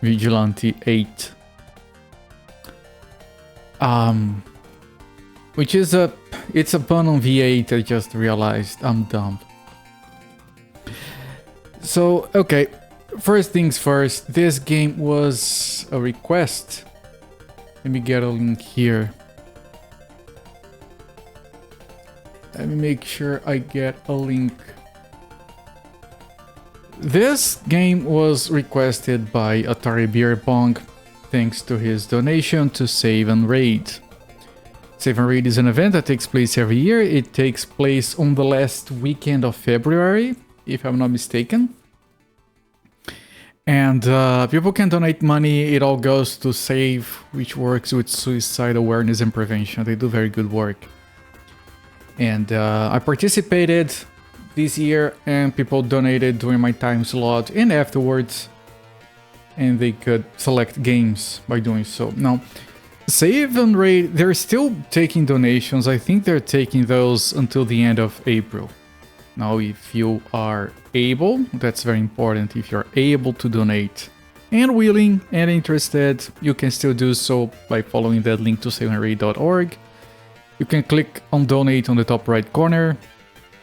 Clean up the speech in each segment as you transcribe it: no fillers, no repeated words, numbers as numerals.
Vigilante 8. Which is it's a pun on V8, I just realized. I'm dumb. So, okay, first things first, this game was a request. Let me get a link here. Let me make sure I get a link. This game was requested by Atari Beer Pong thanks to his donation to Save and Raid. Save and Raid is an event that takes place every year. It takes place on the last weekend of February, if I'm not mistaken. And people can donate money. It all goes to Save, which works with suicide awareness and prevention. They do very good work. And I participated this year, and people donated during my time slot and afterwards. And they could select games by doing so. Now, Save and Raid, they're still taking donations. I think they're taking those until the end of April. Now, if you are able, that's very important, if you're able to donate and willing and interested, you can still do so by following that link to saveandraid.org. You can click on donate on the top right corner,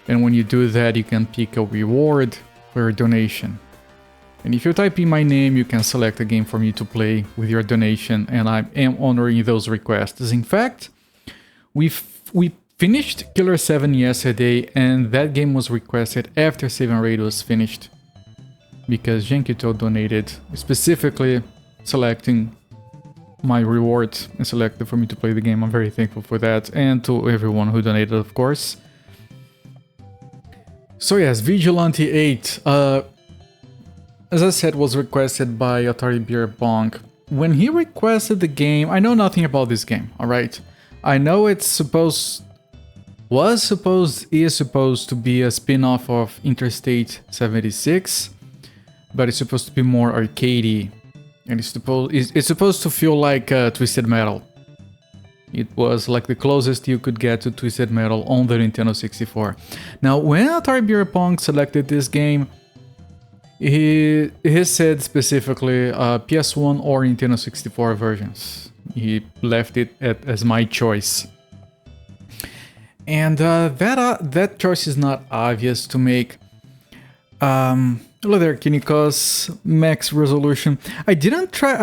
and when you do that, you can pick a reward for your donation. And if you type in my name, you can select a game for me to play with your donation, and I am honoring those requests. In fact, we finished Killer 7 yesterday, and that game was requested after Save and Raid was finished. Because Genkito donated, specifically selecting my reward and selected for me to play the game. I'm very thankful for that, and to everyone who donated, of course. So yes, Vigilante 8, as I said, was requested by Atari Beer Pong. When he requested the game, I know nothing about this game, alright? I know it's is supposed to be a spin-off of Interstate 76, but it's supposed to be more arcadey, and it's supposed to feel like Twisted Metal. It was like the closest you could get to Twisted Metal on the Nintendo 64. Now, when Atari Beer Pong selected this game, he said specifically PS1 or Nintendo 64 versions. He left it as my choice. And that choice is not obvious to make. Hello there, Kinikos. Max resolution. I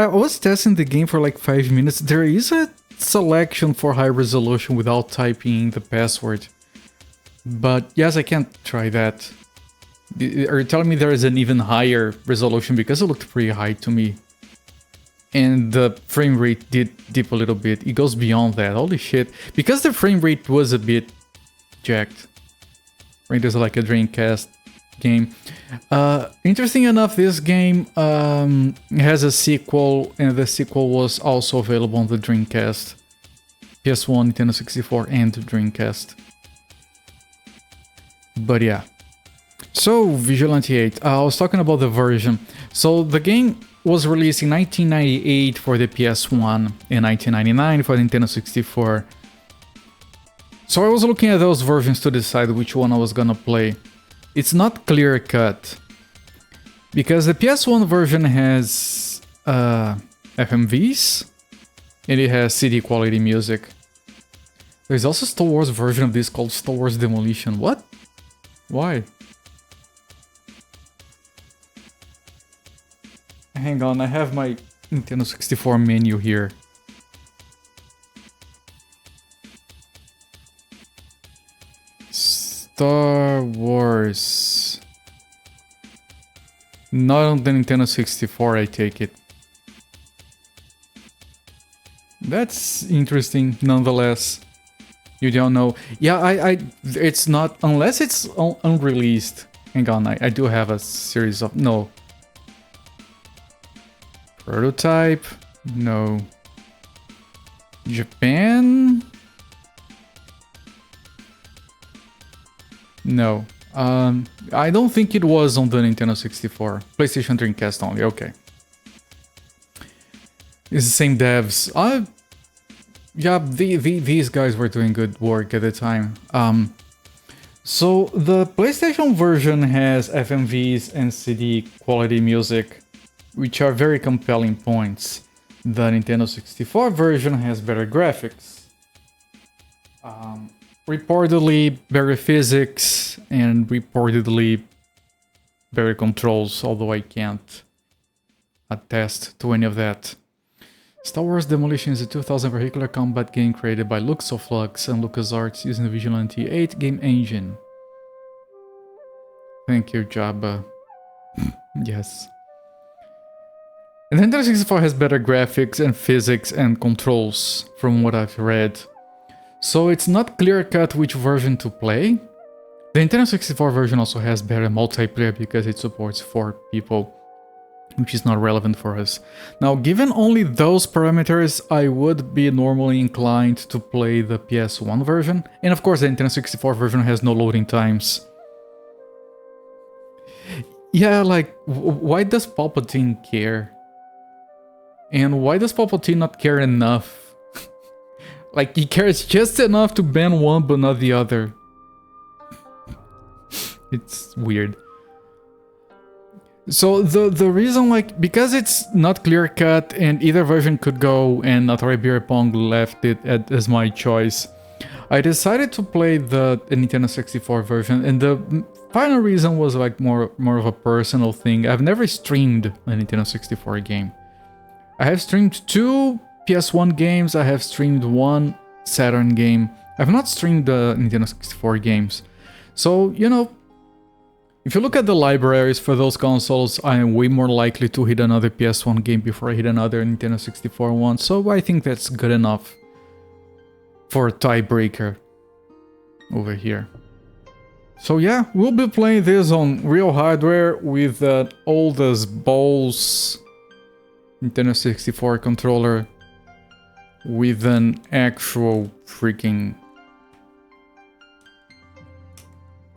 was testing the game for like 5 minutes. There is a selection for high resolution without typing in the password. But yes, I can't try that. Are you telling me there is an even higher resolution? Because it looked pretty high to me. And the frame rate did dip a little bit. It goes beyond that. Holy shit. Because the frame rate was a bit jacked. Right, there's like a Dreamcast game. Interesting enough, this game has a sequel, and the sequel was also available on the Dreamcast. PS1, Nintendo 64, and Dreamcast. But yeah. So, Vigilante 8, I was talking about the version. So, the game was released in 1998 for the PS1 and 1999 for the Nintendo 64. So I was looking at those versions to decide which one I was gonna play. It's not clear-cut, because the PS1 version has FMVs, and it has CD quality music. There's also a Star Wars version of this called Star Wars Demolition. What? Why? Hang on, I have my Nintendo 64 menu here. Star Wars. Not on the Nintendo 64, I take it. That's interesting, nonetheless. You don't know. Yeah, it's not, unless it's unreleased. Hang on, I do have a series of, no. Prototype? No. Japan? No. I don't think it was on the Nintendo 64. PlayStation Dreamcast only, okay. It's the same devs. Yeah, these guys were doing good work at the time. So the PlayStation version has FMVs and CD quality music, which are very compelling points. The Nintendo 64 version has better graphics, reportedly better physics, and reportedly better controls, although I can't attest to any of that. Star Wars Demolition is a 2000 vehicular combat game created by Luxoflux and LucasArts using the Vigilante 8 game engine. Thank you, Jabba. Yes. And the Nintendo 64 has better graphics and physics and controls, from what I've read. So it's not clear-cut which version to play. The Nintendo 64 version also has better multiplayer because it supports 4 people, which is not relevant for us. Now, given only those parameters, I would be normally inclined to play the PS1 version. And of course, the Nintendo 64 version has no loading times. Yeah, like, why does Palpatine care? And why does Palpatine not care enough? Like, he cares just enough to ban one but not the other. It's weird. So the reason, like, because it's not clear-cut and either version could go and Atari Beer Pong left it as my choice, I decided to play the Nintendo 64 version, and the final reason was like more of a personal thing. I've never streamed a Nintendo 64 game. I have streamed 2 PS1 games, I have streamed 1 Saturn game. I've not streamed the Nintendo 64 games. So, you know, if you look at the libraries for those consoles, I am way more likely to hit another PS1 game before I hit another Nintendo 64 one, so I think that's good enough for a tiebreaker over here. So yeah, we'll be playing this on real hardware with the old as balls Nintendo 64 controller with an actual freaking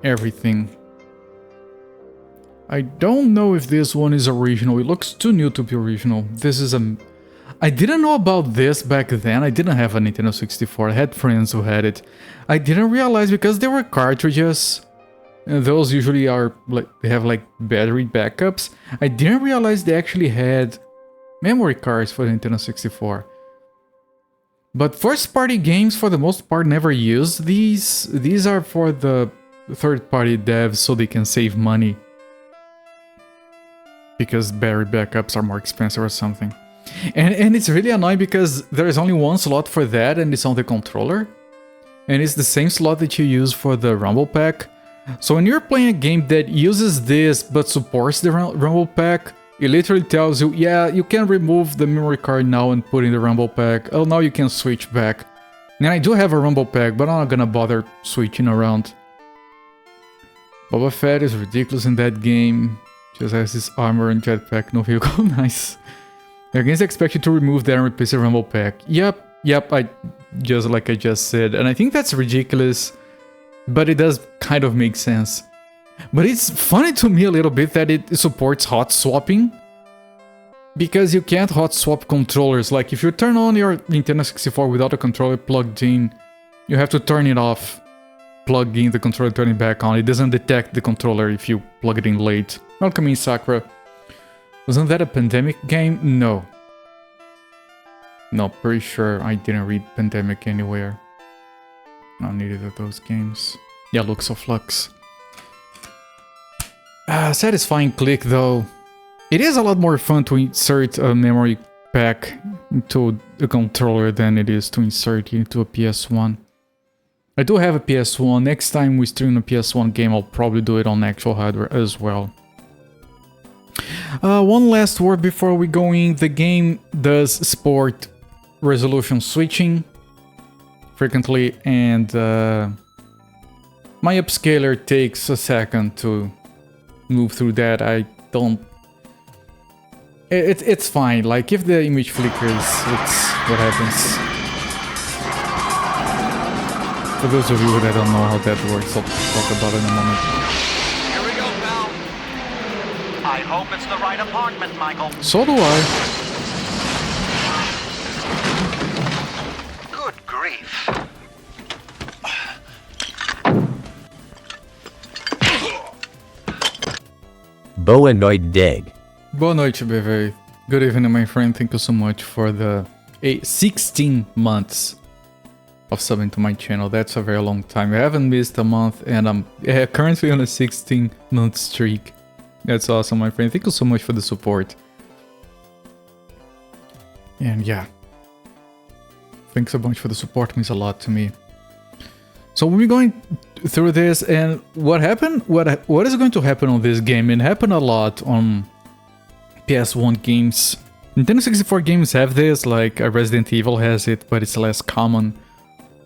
everything. I don't know if this one is original. It looks too new to be original. This is a... I didn't know about this back then. I didn't have a Nintendo 64. I had friends who had it. I didn't realize because they were cartridges. And those usually are like, they have like battery backups. I didn't realize they actually had memory cards for the Nintendo 64. But first-party games, for the most part, never use these. These are for the third-party devs so they can save money. Because battery backups are more expensive or something. And it's really annoying because there's only one slot for that and it's on the controller. And it's the same slot that you use for the Rumble Pack. So when you're playing a game that uses this but supports the Rumble Pack, it literally tells you, yeah, you can remove the memory card now and put in the Rumble Pack. Oh, now you can switch back. And I do have a Rumble Pack, but I'm not gonna bother switching around. Boba Fett is ridiculous in that game. Just has his armor and jetpack, no vehicle. Nice. The games expect you to remove that and replace the Rumble Pack. Yep, I just said. And I think that's ridiculous, but it does kind of make sense. But it's funny to me a little bit that it supports hot swapping. Because you can't hot swap controllers. Like if you turn on your Nintendo 64 without a controller plugged in, you have to turn it off. Plug in the controller, turn it back on. It doesn't detect the controller if you plug it in late. Welcome in, Sakura. Wasn't that a Pandemic game? No. No, pretty sure I didn't read Pandemic anywhere. Not needed of those games. Yeah, Luxoflux. Satisfying click though. It is a lot more fun to insert a memory pack into the controller than it is to insert it into a PS1. I do have a PS1. Next time we stream a PS1 game, I'll probably do it on actual hardware as well. One last word before we go in. The game does support resolution switching frequently, and my upscaler takes a second to move through that. I don't... It's fine. Like, if the image flickers, it's what happens. For those of you that don't know how that works, I'll talk about it in a moment. Here we go, pal. I hope it's the right apartment, Michael. So do I. Good grief. Boanoid Deg. Boa noite, BV. Good evening, my friend. Thank you so much for the 16 months of subbing to my channel. That's a very long time. I haven't missed a month, and I'm currently on a 16-month streak. That's awesome, my friend. Thank you so much for the support. And yeah, thanks a bunch for the support. It means a lot to me. So we're going through this, and what happened? What is going to happen on this game? It happened a lot on PS1 games. Nintendo 64 games have this, like Resident Evil has it, but it's less common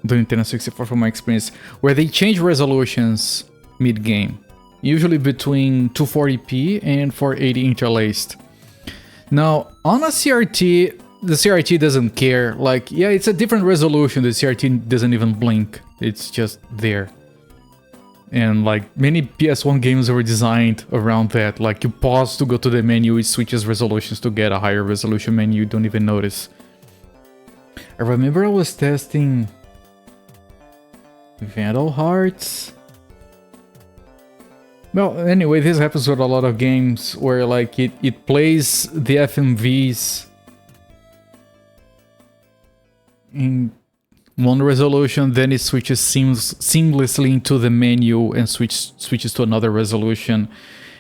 than Nintendo 64 from my experience, where they change resolutions mid-game, usually between 240p and 480 interlaced. Now, on a CRT, the CRT doesn't care. Like, yeah, it's a different resolution. The CRT doesn't even blink. It's just there. And like many PS1 games were designed around that. Like you pause to go to the menu, it switches resolutions to get a higher resolution menu. You don't even notice. I remember I was testing Vandal Hearts. Well, anyway, this happens with a lot of games where like it plays the FMVs in one resolution, then it switches seamlessly into the menu and switches to another resolution.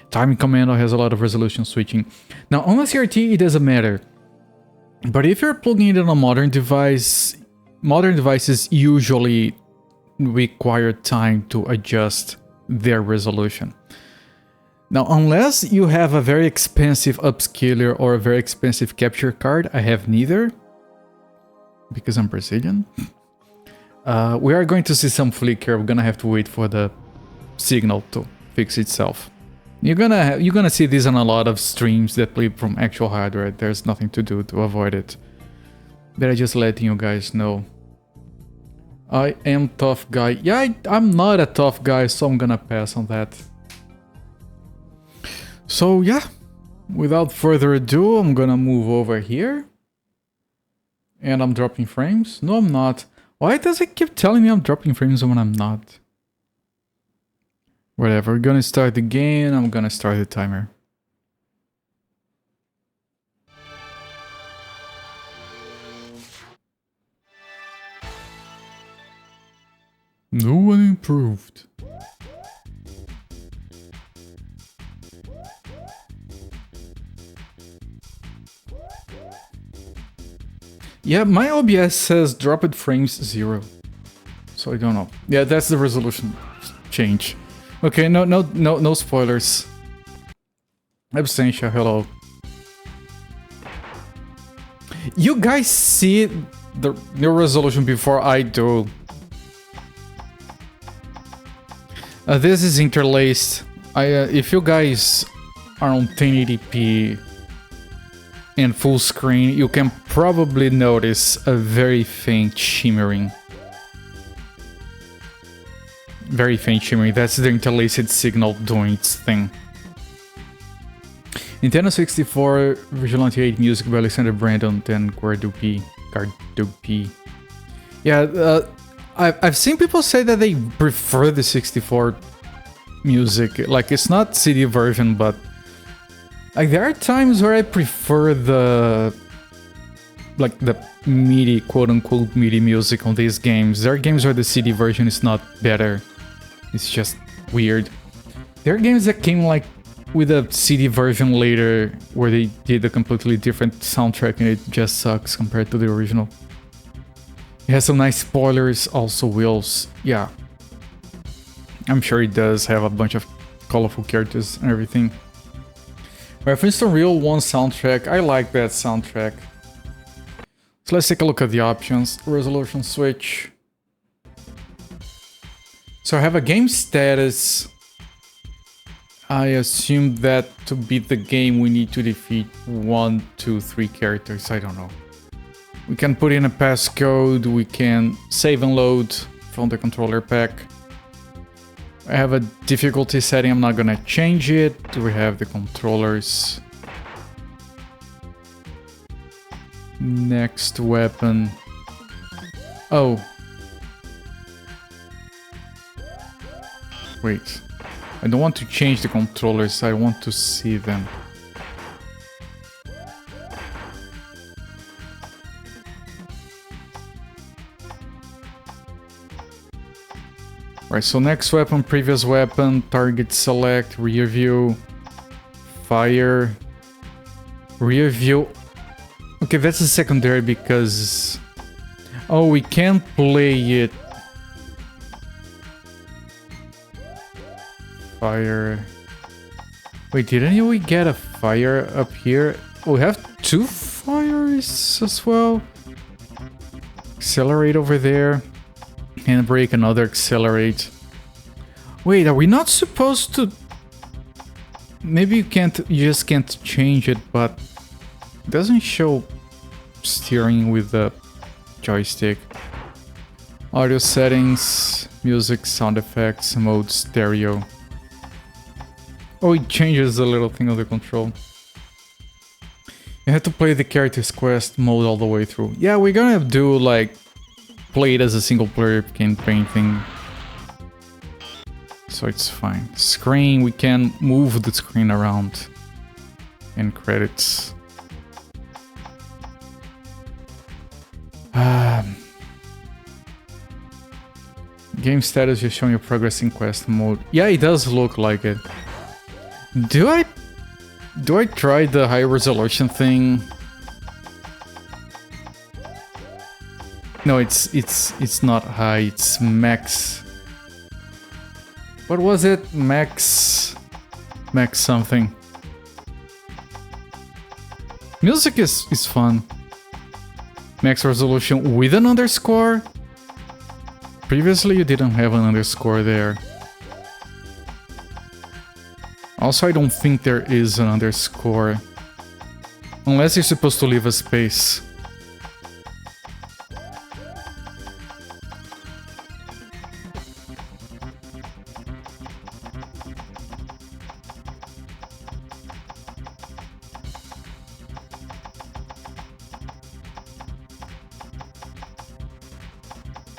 Timing Commando has a lot of resolution switching. Now on a CRT it doesn't matter, but if you're plugging it in a modern device, modern devices usually require time to adjust their resolution. Now unless you have a very expensive upscaler or a very expensive capture card, I have neither because I'm Brazilian. We are going to see some flicker. We're gonna have to wait for the signal to fix itself. You're gonna see this on a lot of streams that play from actual hardware. There's nothing to do to avoid it. But I just letting you guys know. I am tough guy. Yeah, I'm not a tough guy, so I'm gonna pass on that. So yeah, without further ado, I'm gonna move over here. And I'm dropping frames? No, I'm not. Why does it keep telling me I'm dropping frames when I'm not? Whatever, we're gonna start the game, I'm gonna start the timer. No one improved. Yeah, my OBS says dropped frames 0. So I don't know. Yeah, that's the resolution change. Okay, no spoilers. Absentia, hello. You guys see the new resolution before I do. This is interlaced. If you guys are on 1080p and full screen, you can probably notice a very faint shimmering. Very faint shimmering. That's the interlaced signal doing its thing. Nintendo 64 Vigilante 8 music by Alexander Brandon and Gardupi. Yeah, I've seen people say that they prefer the 64 music. Like, it's not CD version, but like there are times where I prefer the MIDI, quote-unquote MIDI music on these games. There are games where the CD version is not better. It's just weird. There are games that came like with a CD version later where they did a completely different soundtrack and it just sucks compared to the original. It has some nice spoilers, also wheels. Yeah. I'm sure it does have a bunch of colorful characters and everything. Reference to Real 1 soundtrack. I like that soundtrack. So let's take a look at the options. Resolution switch. So I have a game status. I assume that to beat the game we need to defeat 1, 2, 3 characters. I don't know. We can put in a passcode. We can save and load from the controller pack. I have a difficulty setting. I'm not gonna change it. We have the controllers. Next weapon. Oh. Wait. I don't want to change the controllers. I want to see them. Right, so next weapon, previous weapon, target select, rear view, fire, rear view. Okay, that's a secondary because... Oh, we can't play it. Fire. Wait, didn't we get a fire up here? Oh, we have 2 fires as well. Accelerate over there. Handbrake, another accelerate. Wait, are we not supposed to... Maybe you just can't change it, but it doesn't show steering with the joystick. Audio settings, music, sound effects, mode, stereo. Oh, it changes the little thing on the control. You have to play the character's quest mode all the way through. Yeah, we're gonna do like play it as a single player campaign thing. So it's fine. Screen, we can move the screen around. And credits. Game status just showing your progress in quest mode. Yeah, it does look like it. Do I try the high resolution thing? No, it's not high, it's max. What was it? Max something. Music is fun. Max resolution with an underscore? Previously you didn't have an underscore there. Also, I don't think there is an underscore. Unless you're supposed to leave a space.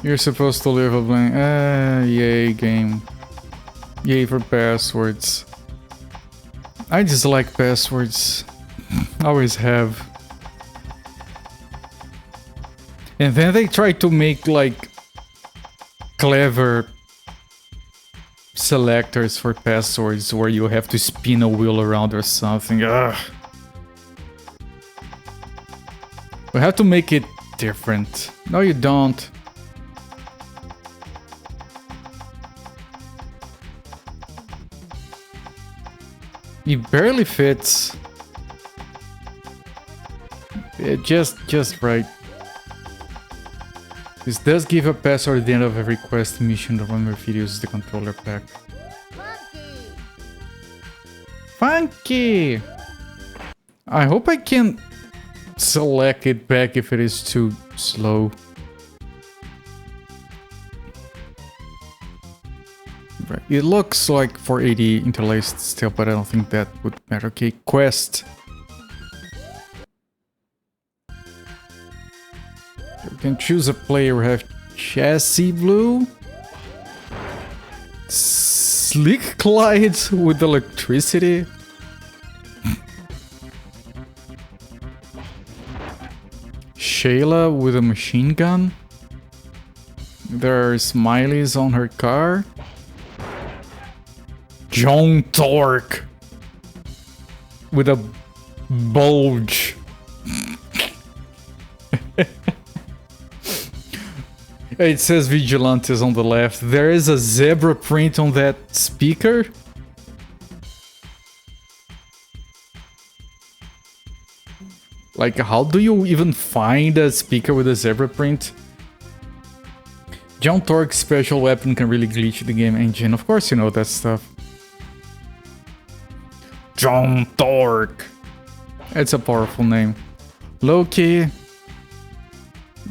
You're supposed to leave a blank. Yay, game. Yay for passwords. I dislike passwords. Always have. And then they try to make like clever selectors for passwords where you have to spin a wheel around or something. Ugh. We have to make it different. No, you don't. It barely fits. It just right. This does give a password at the end of every quest mission. Remember if you use the controller pack. Funky! I hope I can select it back if it is too slow. Right. It looks like 480 interlaced still, but I don't think that would matter. Okay, quest. You can choose a player. We have Chassis Blue, Slick Clyde with electricity, Shayla with a machine gun. There are smileys on her car. John Torque with a bulge. It says Vigilante on the left. There is a zebra print on that speaker. Like, how do you even find a speaker with a zebra print? John Torque's special weapon can really glitch the game engine. Of course you know that stuff. John Torque. It's a powerful name. Loki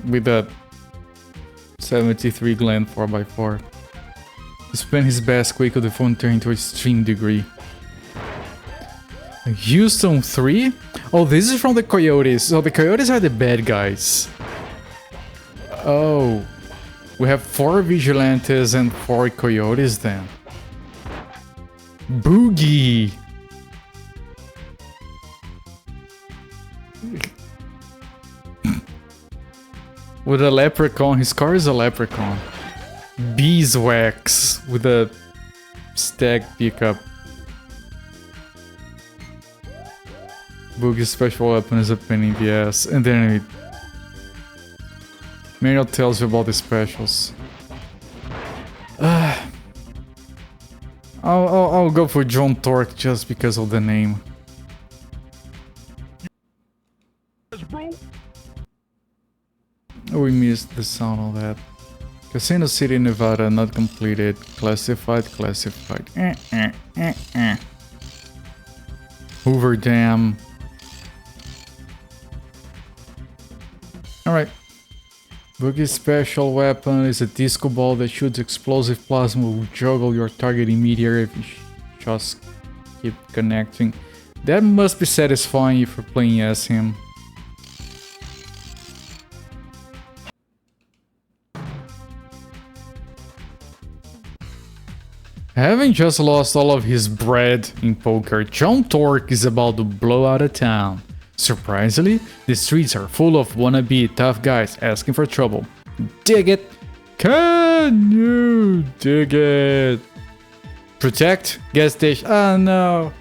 with a 73 Glen 4x4. He spent his best quick with the phone turned to extreme degree. Houston 3? Oh, this is from the Coyotes. So the Coyotes are the bad guys. Oh. We have 4 Vigilantes and 4 Coyotes then. Boogie! With a leprechaun. His car is a leprechaun. beeswax with a stag pickup. Boogie's special weapon is a pain in the ass, and then it... Manual tells you about the specials. I'll go for John Torque just because of the name. Oh, we missed the sound of that. Casino City, Nevada, not completed. Classified. Hoover Dam. Alright. Boogie's special weapon is a disco ball that shoots explosive plasma will juggle your target immediately if you just keep connecting. That must be satisfying if you're playing as him. Having just lost all of his bread in poker, John Torque is about to blow out of town. Surprisingly, the streets are full of wannabe tough guys asking for trouble. Dig it! Can you dig it? Protect? Gas station? Oh no.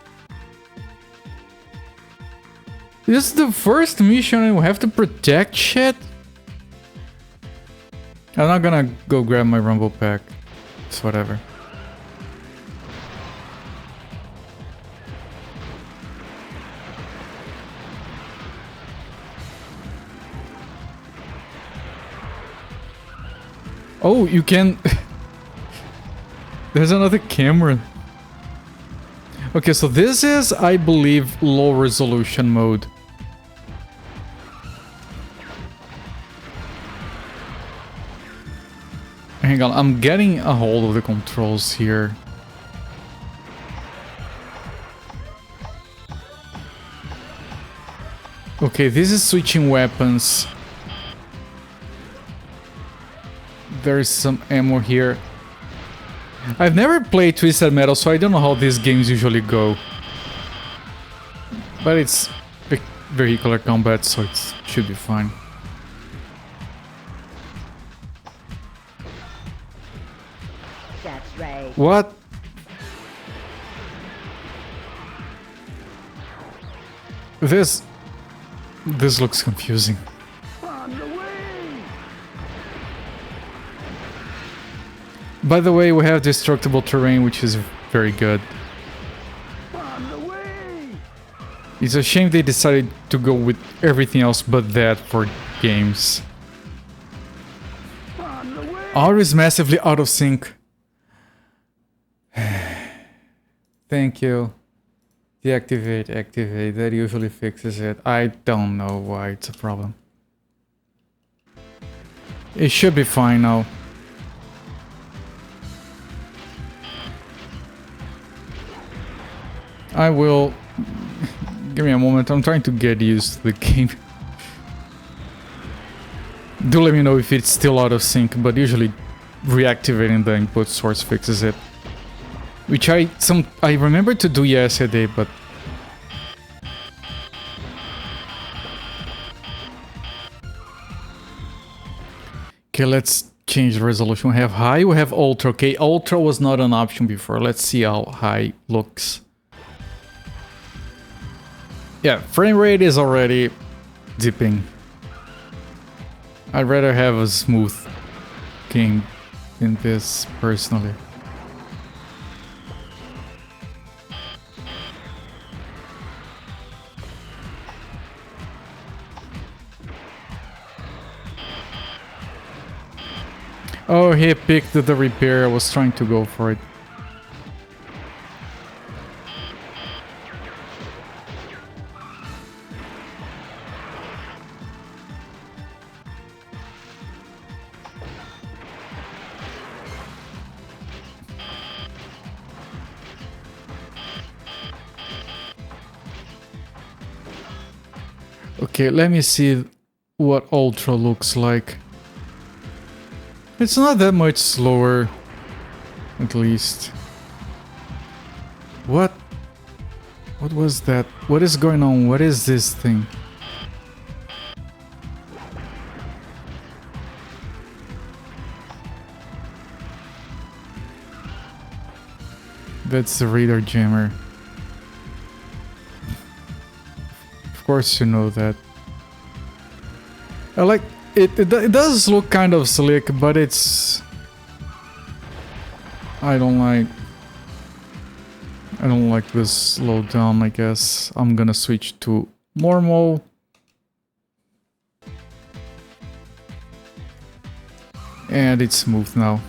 This is the first mission and we have to protect shit? I'm not gonna go grab my rumble pack. It's whatever. Oh, you can... There's another camera. Okay, so this is, I believe, low resolution mode. Hang on, I'm getting a hold of the controls here. Okay, this is switching weapons. There's some ammo here. I've never played Twisted Metal, so I don't know how these games usually go. But it's vehicular combat, so it should be fine. That's right. What? This looks confusing. By the way, we have destructible terrain, which is very good. It's a shame they decided to go with everything else but that for games. R is massively out of sync. Thank you. Deactivate, activate. That usually fixes it. I don't know why it's a problem. It should be fine now. I will... Give me a moment, I'm trying to get used to the game. Do let me know if it's still out of sync, but usually reactivating the input source fixes it. Which I remember to do yesterday, but... Okay, let's change the resolution. We have high, we have ultra. Okay, ultra was not an option before. Let's see how high looks. Yeah, frame rate is already dipping. I'd rather have a smooth game than this, personally. Oh, he picked the repair. I was trying to go for it. Okay, let me see what Ultra looks like. It's not that much slower, at least. What? What was that? What is going on? What is this thing? That's the radar jammer. Of course you know that. I like it. It does look kind of slick, but it's... I don't like this slowdown, I guess. I'm gonna switch to normal. And it's smooth now.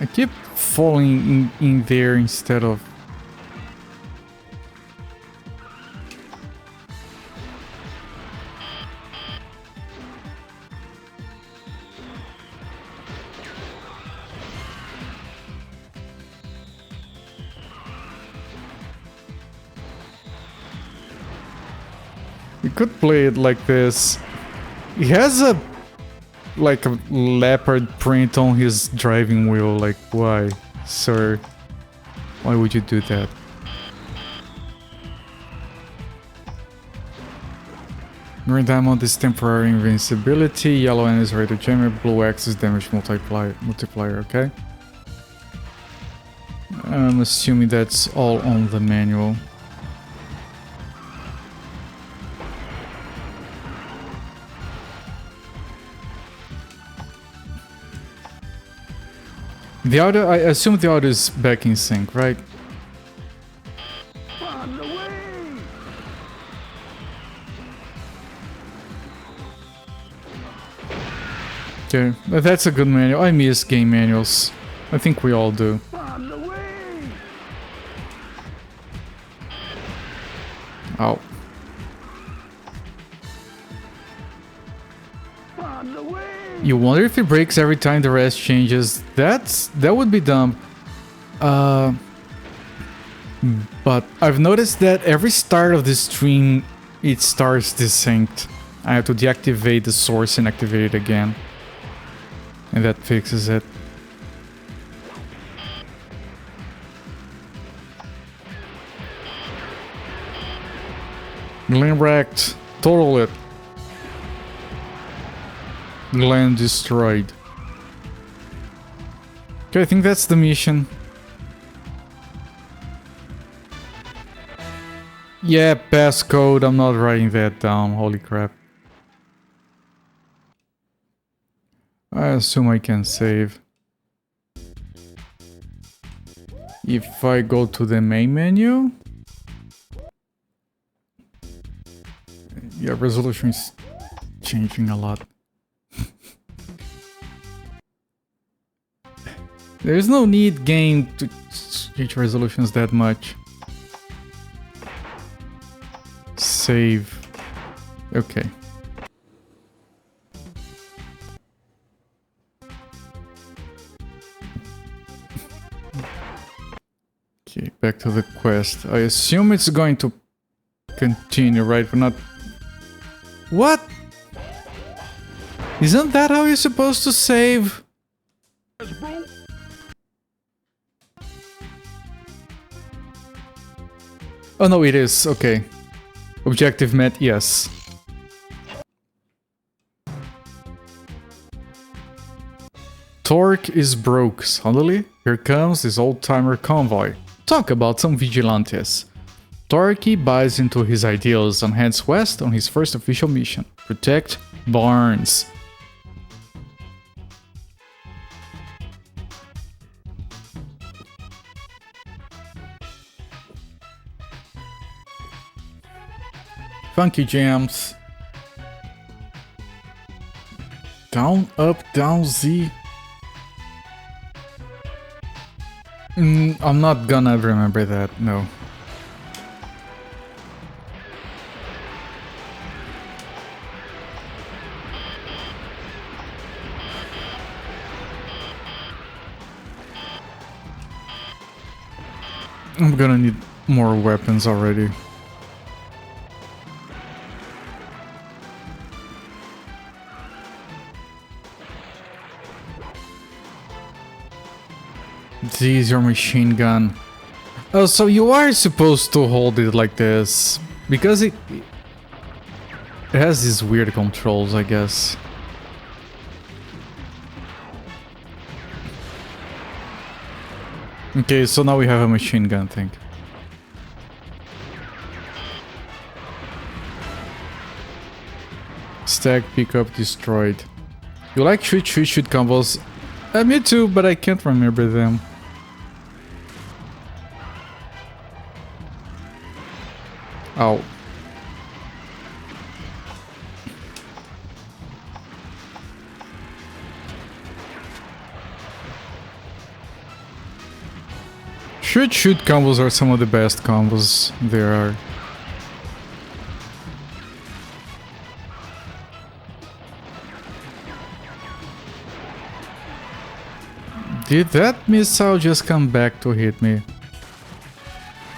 I keep falling in there instead of... You could play it like this. He has a... like a leopard print on his driving wheel. Like, why, sir? Why would you do that? Green diamond is temporary invincibility, yellow N is radar jammer, blue X is damage multiplier, okay? I'm assuming that's all on the manual. The audio, I assume the audio is back in sync, right? Okay, that's a good manual. I miss game manuals. I think we all do. Ow. You wonder if it breaks every time the rest changes. That would be dumb. But I've noticed that every start of the stream, it starts desynced. I have to deactivate the source and activate it again. And that fixes it. Glen wrecked. Total it. Glen destroyed. Okay, I think that's the mission. Yeah, passcode. I'm not writing that down. Holy crap. I assume I can save. If I go to the main menu... Yeah, resolution is changing a lot. There's no need game to change resolutions that much. Save. Okay. Okay, back to the quest. I assume it's going to continue, right? We're not... What? Isn't that how you're supposed to save? Oh no, it is. Okay. Objective met, yes. Torque is broke. Suddenly, here comes this old-timer convoy. Talk about some vigilantes. Torque buys into his ideals and heads west on his first official mission. Protect Barnes. Funky jams. Down, up, down, Z. I'm not gonna remember that, no. I'm gonna need more weapons already. This is your machine gun. Oh, so you are supposed to hold it like this because it has these weird controls, I guess. Okay, so now we have a machine gun thing. Stack, pickup, destroyed. You like shoot combos? Me too, but I can't remember them. Ow. Shoot combos are some of the best combos there are. Did that missile just come back to hit me?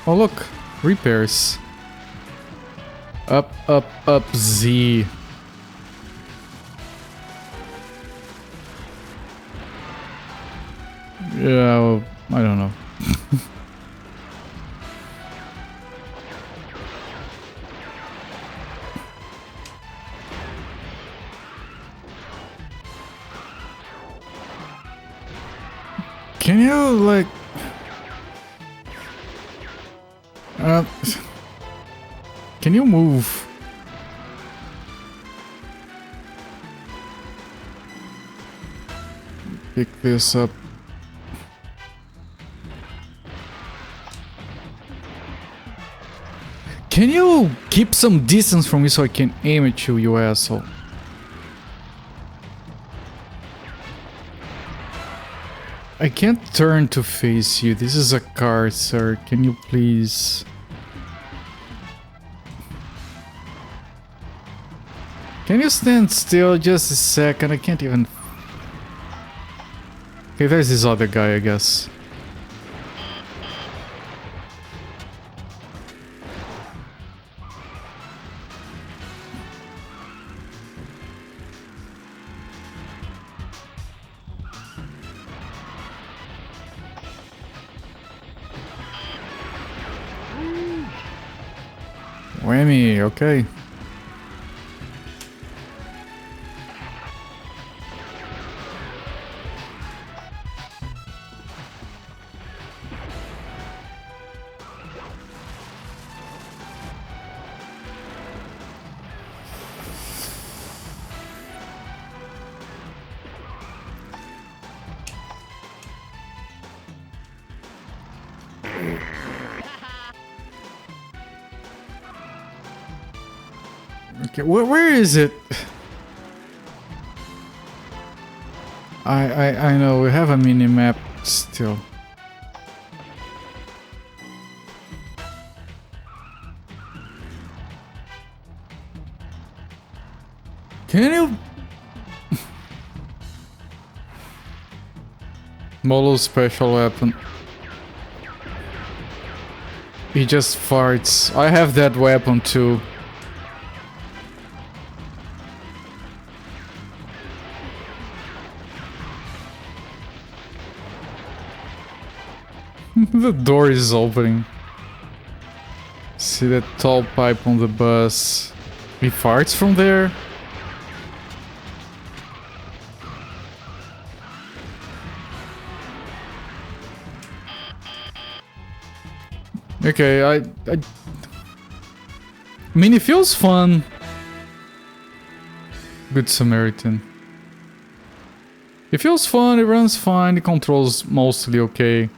Oh look, repairs. Up, Z. Yeah, well, I don't know. Can you, like... Can you move? Pick this up. Can you keep some distance from me so I can aim at you, you asshole? I can't turn to face you. This is a car, sir. Can you please... Can you stand still just a second? I can't even... Okay, there's this other guy, I guess. Whammy, okay. Okay, where is it? I know we have a mini map still. Can you? Molo's special weapon. He just farts. I have that weapon too. The door is opening. See that tall pipe on the bus? He farts from there? Okay, I mean, it feels fun. Good Samaritan. It feels fun, it runs fine, it controls mostly okay.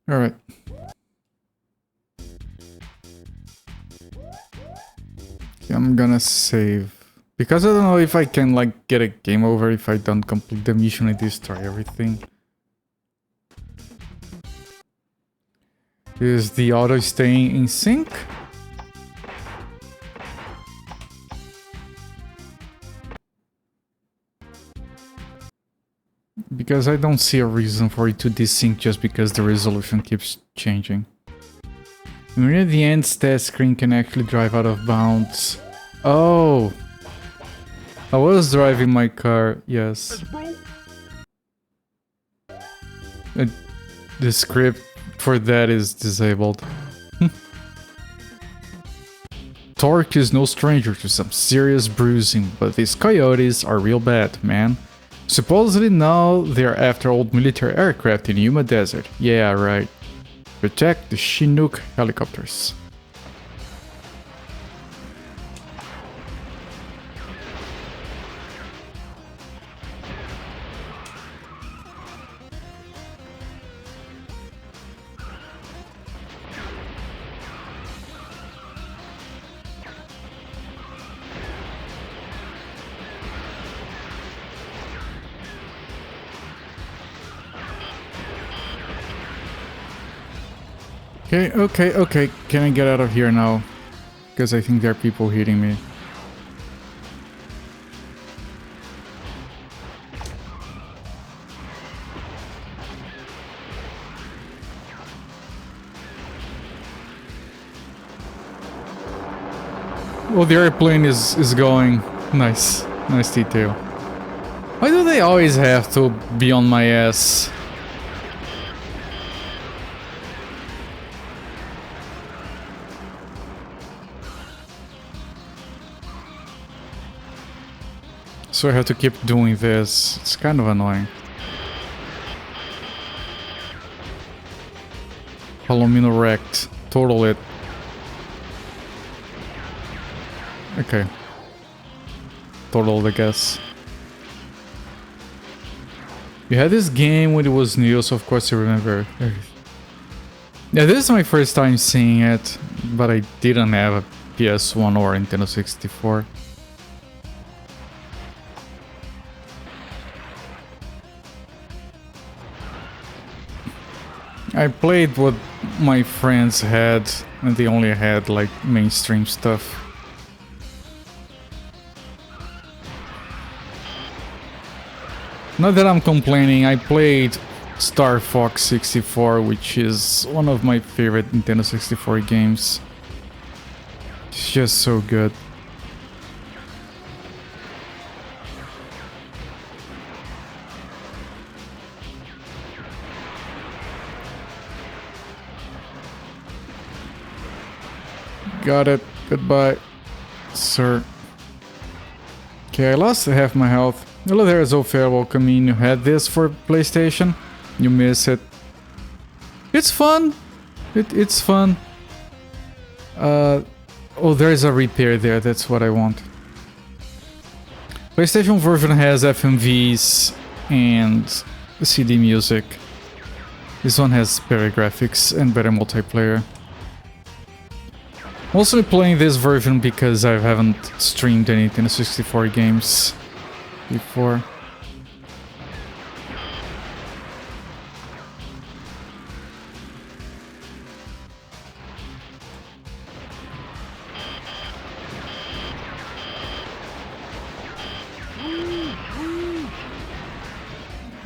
Alright. Okay, I'm gonna save. Because I don't know if I can, like, get a game over if I don't complete the mission and destroy everything. Is the auto staying in sync? Because I don't see a reason for it to desync just because the resolution keeps changing. Near the end, stat screen can actually drive out of bounds. Oh! I was driving my car, yes. The script for that is disabled. Torque is no stranger to some serious bruising, but these coyotes are real bad, man. Supposedly now they're after old military aircraft in Yuma Desert. Yeah, right. Protect the Chinook helicopters. Okay. Can I get out of here now? Because I think there are people hitting me. Well, the airplane is going. Nice detail. Why do they always have to be on my ass? So I have to keep doing this. It's kind of annoying. Palomino wrecked. Total it. Okay. Total, I guess. You had this game when it was new, so of course you remember. Yeah, this is my first time seeing it, but I didn't have a PS1 or Nintendo 64. I played what my friends had, and they only had like mainstream stuff. Not that I'm complaining, I played Star Fox 64, which is one of my favorite Nintendo 64 games. It's just so good. Got it. Goodbye, sir. Okay, I lost half my health. Hello there, Zofia. Welcome in. You had this for PlayStation? You miss it. It's fun. It's fun. Oh, there's a repair there. That's what I want. PlayStation version has FMVs and CD music. This one has better graphics and better multiplayer. Mostly playing this version because I haven't streamed any Nintendo 64 games before.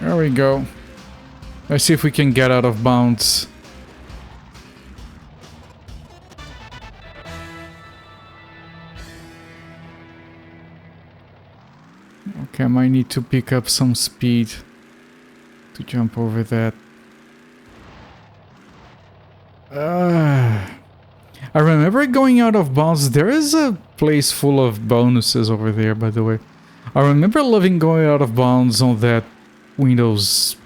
There we go. Let's see if we can get out of bounds. Okay, I might need to pick up some speed to jump over that. I remember going out of bounds. There is a place full of bonuses over there, by the way. I remember loving going out of bounds on that Windows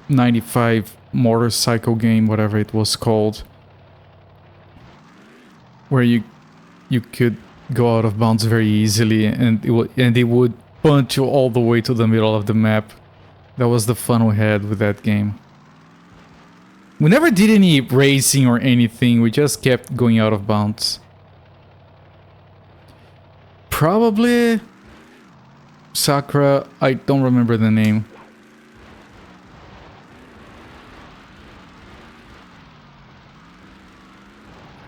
95 motorcycle game, whatever it was called, where you could go out of bounds very easily, and it would punch you all the way to the middle of the map. That was the fun we had with that game. We never did any racing or anything, we just kept going out of bounds. Probably Sakura, I don't remember the name.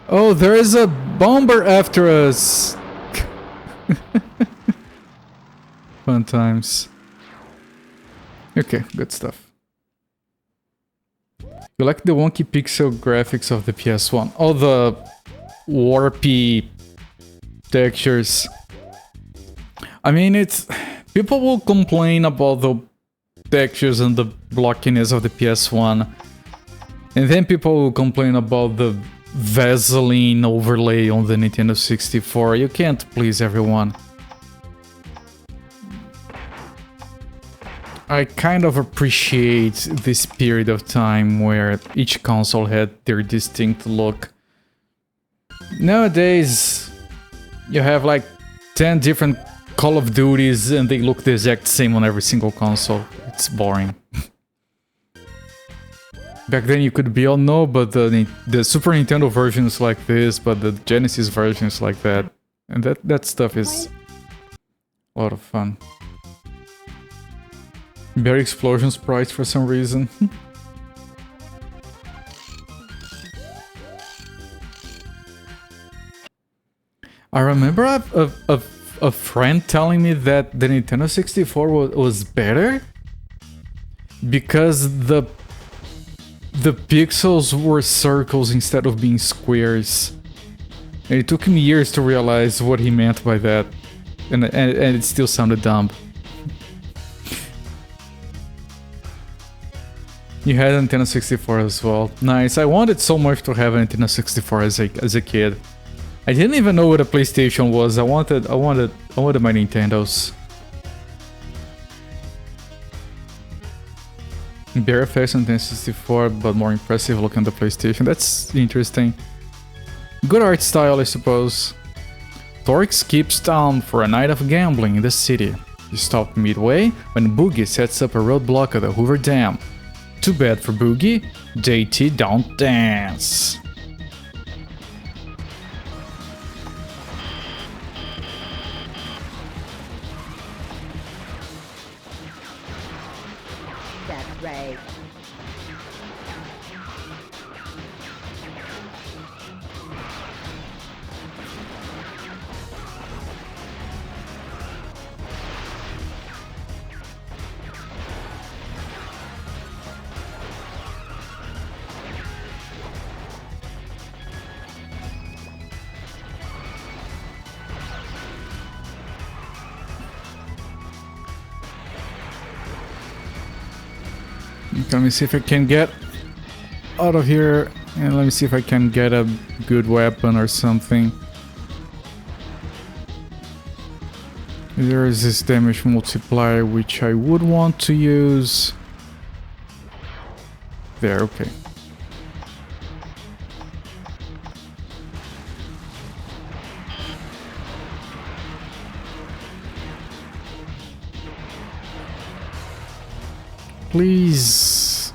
Oh, there is a bomber after us! Fun times. Okay, good stuff. You like the wonky pixel graphics of the PS1? All the warpy textures. I mean, it's... People will complain about the textures and the blockiness of the PS1. And then people will complain about the Vaseline overlay on the Nintendo 64. You can't please everyone. I kind of appreciate this period of time where each console had their distinct look. Nowadays, you have like 10 different Call of Duties and they look the exact same on every single console. It's boring. Back then you could be, oh no, but the Super Nintendo version is like this, but the Genesis version is like that. And that stuff is a lot of fun. Berry Explosions price for some reason. I remember a friend telling me that the Nintendo 64 was better because the pixels were circles instead of being squares. And it took me years to realize what he meant by that. And it still sounded dumb. You had a Nintendo 64 as well. Nice. I wanted so much to have a Nintendo 64 as a kid. I didn't even know what a PlayStation was. I wanted my Nintendos. Very fast on Nintendo 64, but more impressive look on the PlayStation. That's interesting. Good art style, I suppose. Torque skips town for a night of gambling in the city. You stop midway when Boogie sets up a roadblock at the Hoover Dam. Too bad for Boogie, JT don't dance. That's right. Let me see if I can get out of here, and let me see if I can get a good weapon or something. There is this damage multiplier which I would want to use. There, okay. Please.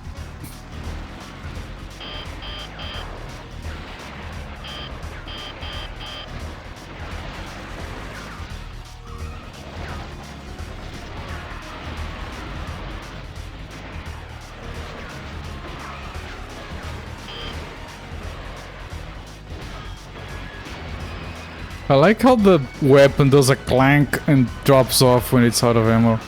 I like how the weapon does a clank and drops off when it's out of ammo.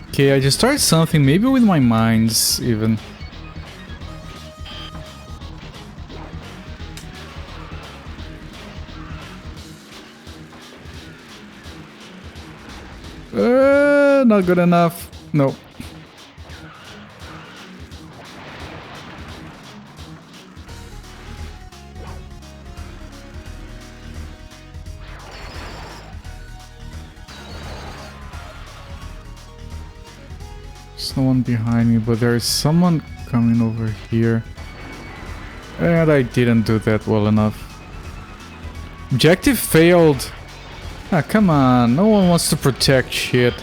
Okay, I just started something, maybe with my mines, even. Not good enough. No. There's no one behind me, but there is someone coming over here. And I didn't do that well enough. Objective failed. Ah, come on. No one wants to protect shit.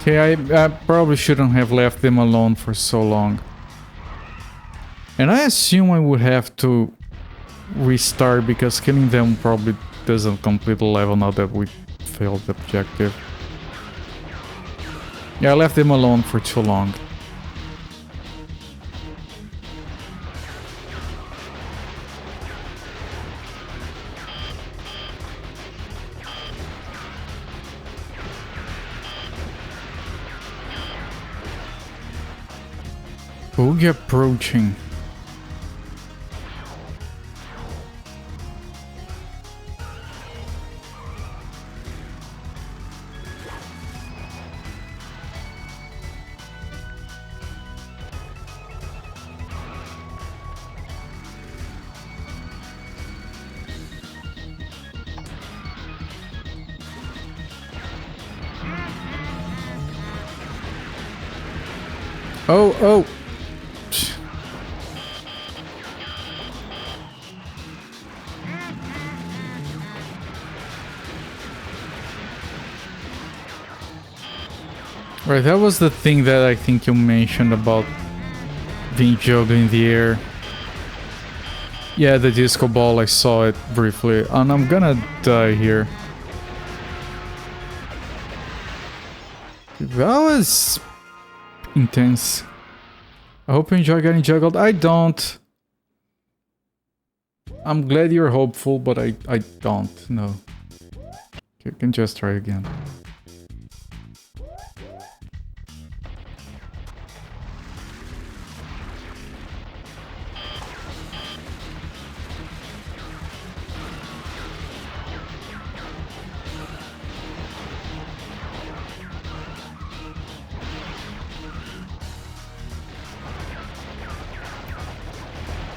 Okay, I probably shouldn't have left them alone for so long. And I assume I would have to restart because killing them probably doesn't complete the level now that we failed the objective. Yeah, I left them alone for too long. Boogie approaching. Oh, oh. Right, that was the thing that I think you mentioned about being juggled in the air. Yeah, the disco ball, I saw it briefly, and I'm gonna die here. That was intense. I hope you enjoy getting juggled. I don't. I'm glad you're hopeful, but I don't. No. You can just try again.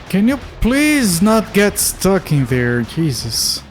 Can you please not get stuck in there? Jesus.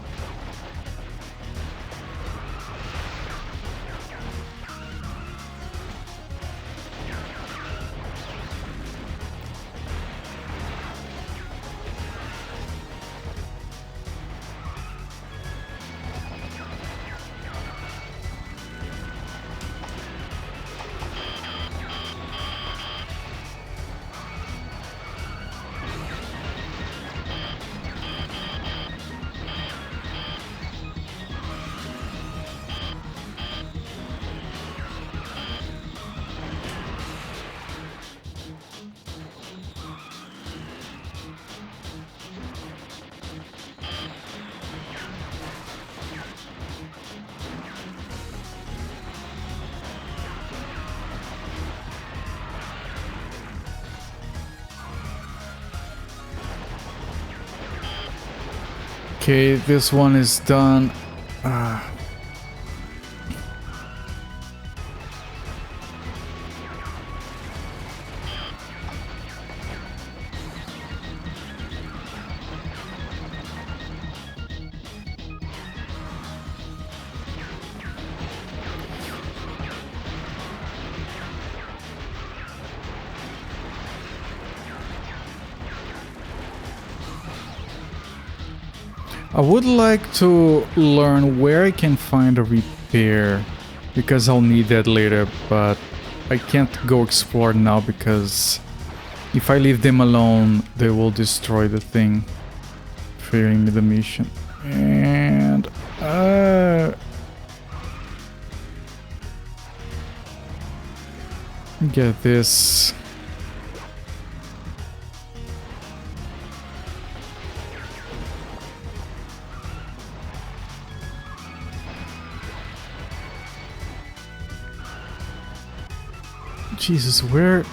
Okay, this one is done. I would like to learn where I can find a repair, because I'll need that later, but I can't go explore now because if I leave them alone, they will destroy the thing, failing me the mission. And get this. Jesus, where?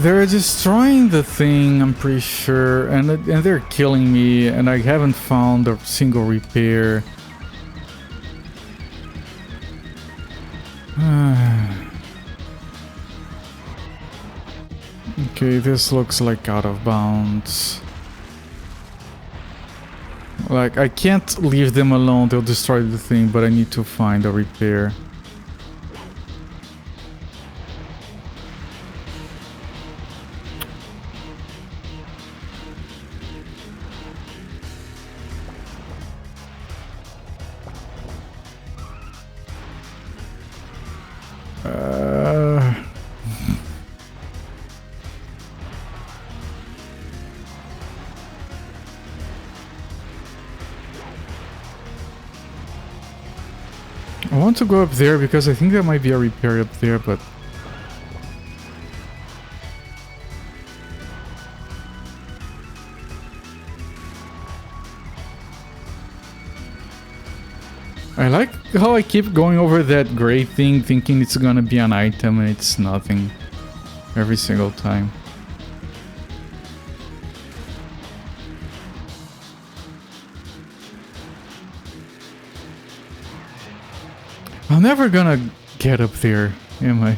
They're destroying the thing, I'm pretty sure, and they're killing me, and I haven't found a single repair. Okay, this looks like out of bounds. Like, I can't leave them alone, they'll destroy the thing, but I need to find a repair. I want to go up there because I think there might be a repair up there, but... I like how I keep going over that gray thing thinking it's gonna be an item and it's nothing every single time. I'm never gonna get up there, am I?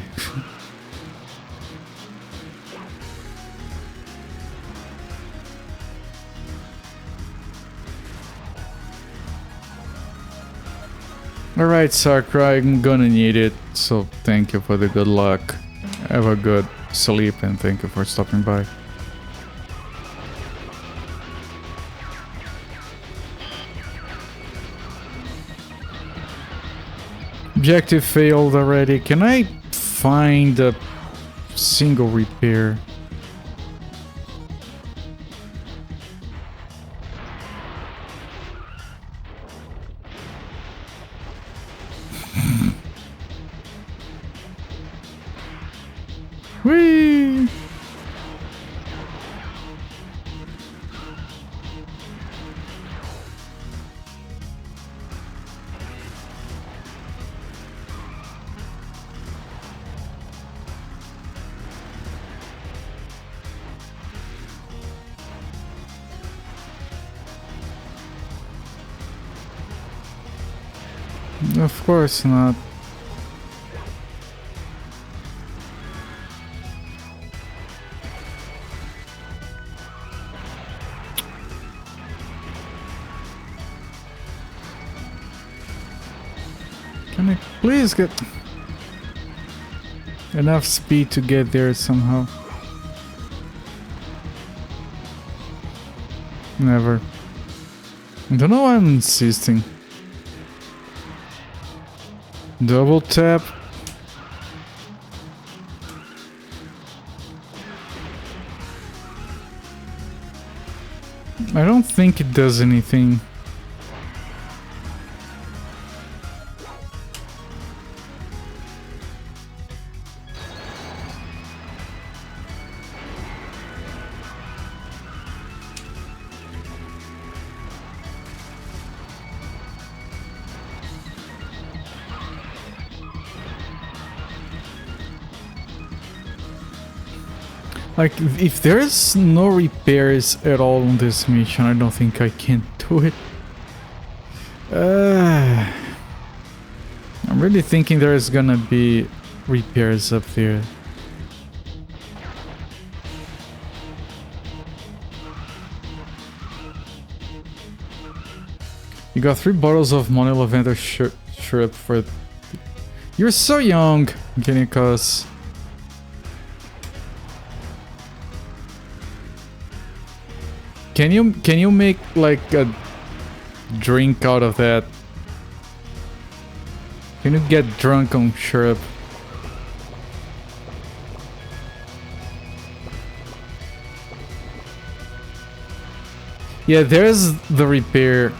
Alright, Sakura, I'm gonna need it, so thank you for the good luck. Have a good sleep and thank you for stopping by. Objective failed already. Can I find a single repair? Whee! Of course not. Can I please get enough speed to get there somehow? Never. I don't know why I'm insisting. Double tap. I don't think it does anything. Like, if there's no repairs at all on this mission, I don't think I can do it. I'm really thinking there's gonna be repairs up there. You got 3 bottles of Money Lavender syrup for... You're so young, Genikos. Can you make like a drink out of that? Can you get drunk on syrup? Yeah, there's the repair.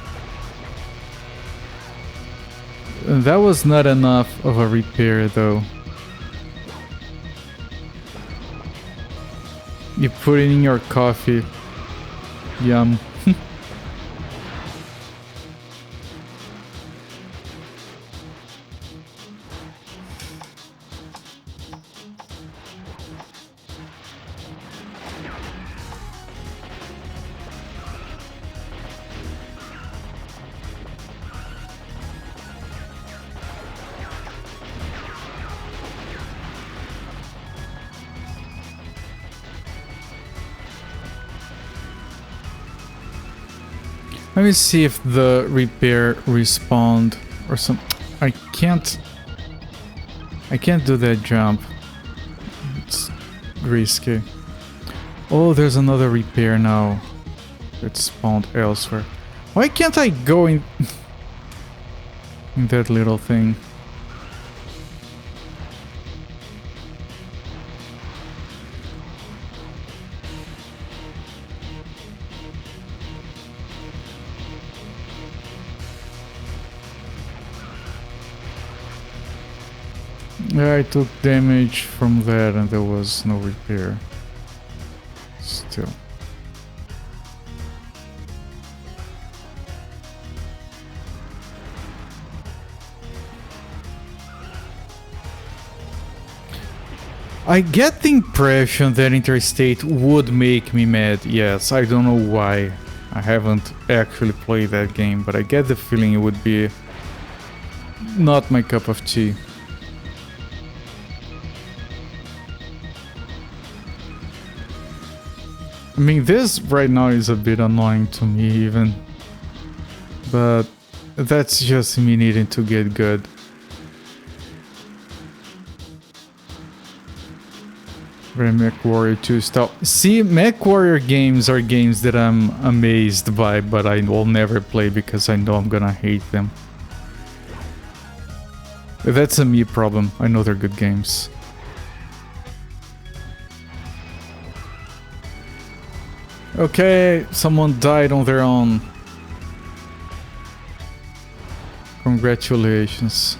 That was not enough of a repair though. You put it in your coffee. Yum. Let me see if the repair respawned or some. I can't do that jump. It's risky. Oh, there's another repair now. It spawned elsewhere. Why can't I go in in that little thing? Yeah, I took damage from that and there was no repair. Still. I get the impression that Interstate would make me mad. Yes, I don't know why. I haven't actually played that game, but I get the feeling it would be not my cup of tea. I mean, this right now is a bit annoying to me even, but that's just me needing to get good. MechWarrior 2 style. See, MechWarrior games are games that I'm amazed by, but I will never play because I know I'm gonna hate them. That's a me problem. I know they're good games. Okay, someone died on their own. Congratulations.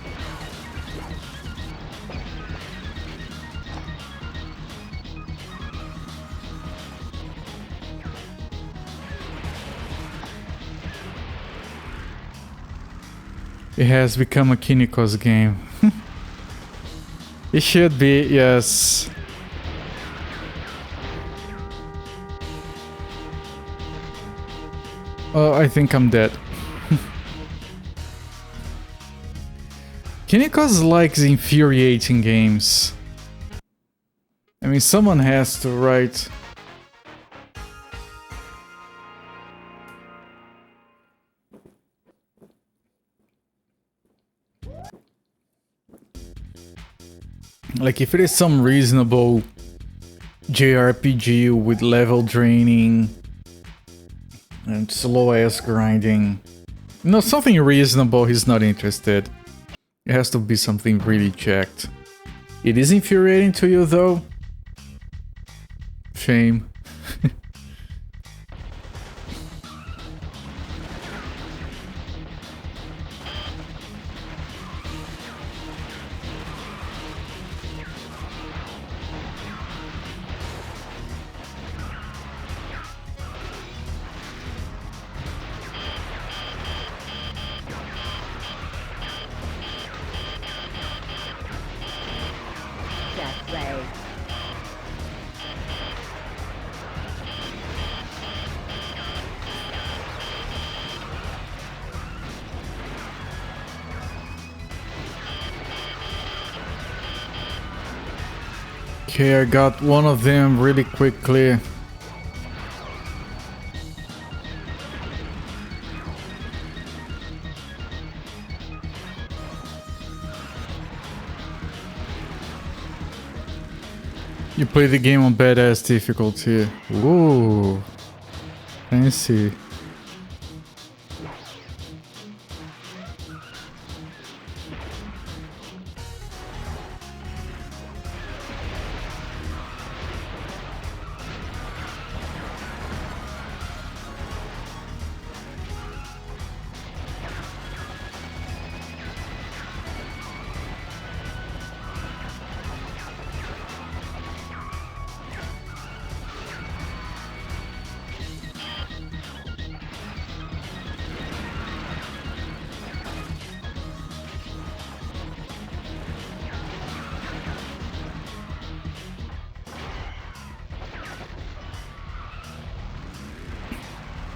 It has become a Kiniko's game. It should be, yes. Oh, I think I'm dead. Kiniko's likes infuriating games. I mean, someone has to, right? Like, if it is some reasonable JRPG with level draining and slow ass grinding, no, something reasonable, he's not interested. It has to be something really checked. It is infuriating to you though? Shame. Okay, I got one of them really quickly. You play the game on badass difficulty. Ooh, fancy.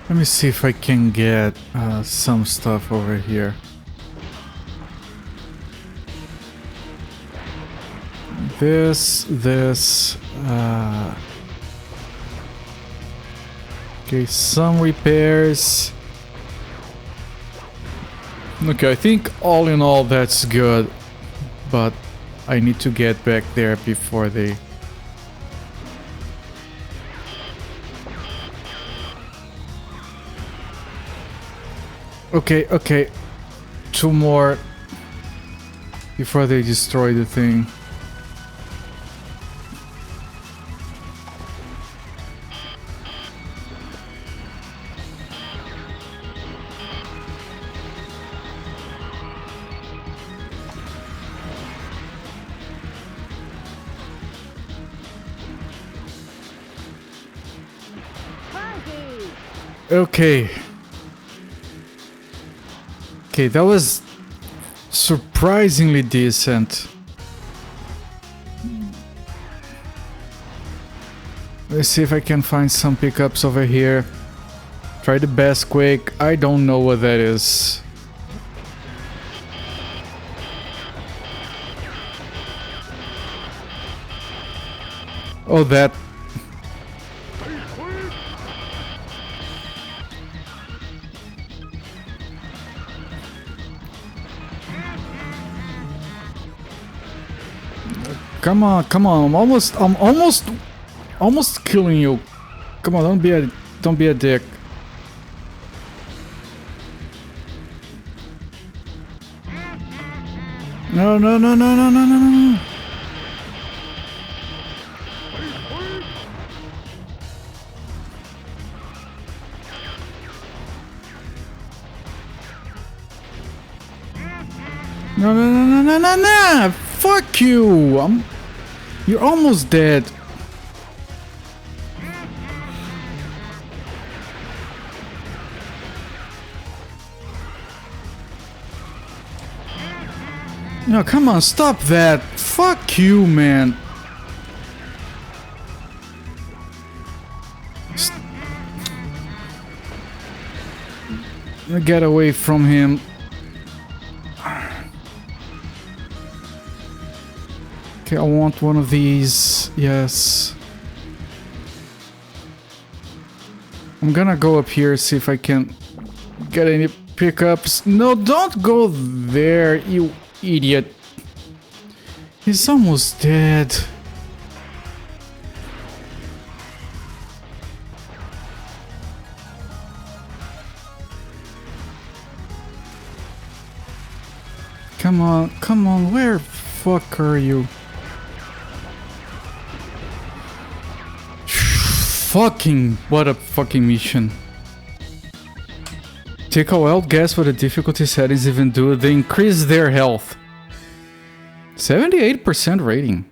Let me see if I can get some stuff over here. This, okay, some repairs. Okay, I think all in all that's good, but I need to get back there before they... Okay, two more before they destroy the thing. Okay. Okay, that was surprisingly decent. Let's see if I can find some pickups over here. Try the best quick. I don't know what that is. Oh, that. Come on, come on. I'm almost killing you. Come on, don't be a dick. No, no, no, no, no, no, no, no. No, no, no, no, no, no, no! Fuck you! You're almost dead. No, come on, stop that! Fuck you, man! Get away from him. Okay, I want one of these. Yes. I'm gonna go up here, see if I can get any pickups. No, don't go there, you idiot. He's almost dead. Come on, where fuck are you? Fucking, what a fucking mission. Take a wild guess what the difficulty settings even do. They increase their health. 78% rating.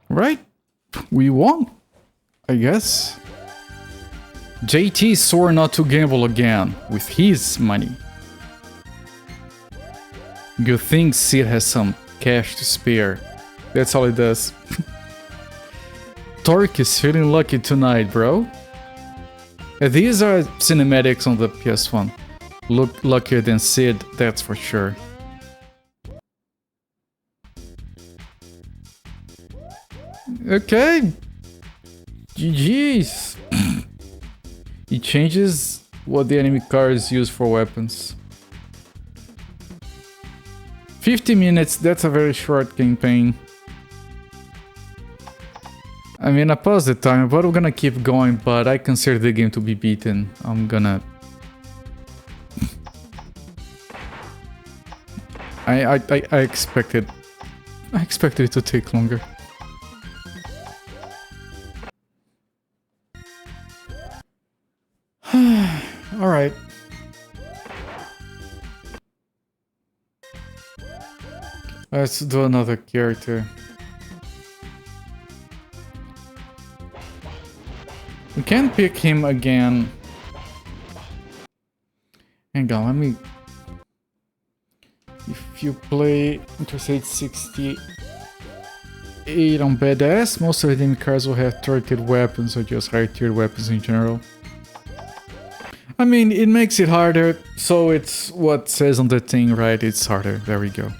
Right? We won, I guess. JT swore not to gamble again with his money. Good thing Sid has some cash to spare. That's all it does. Torque is feeling lucky tonight, bro. These are cinematics on the PS1. Look luckier than Sid, that's for sure. Okay. GG's. It changes what the enemy cars use for weapons. 50 minutes, that's a very short campaign. I mean, I paused the time, but we're gonna keep going, but I consider the game to be beaten. I'm gonna... I expected it to take longer. Alright. Let's do another character. We can pick him again. Hang on, let me... If you play Interstate 68 on Badass, most of the enemy cars will have turreted weapons or just higher tiered weapons in general. I mean, it makes it harder, so it's what says on the thing, right? It's harder. There we go.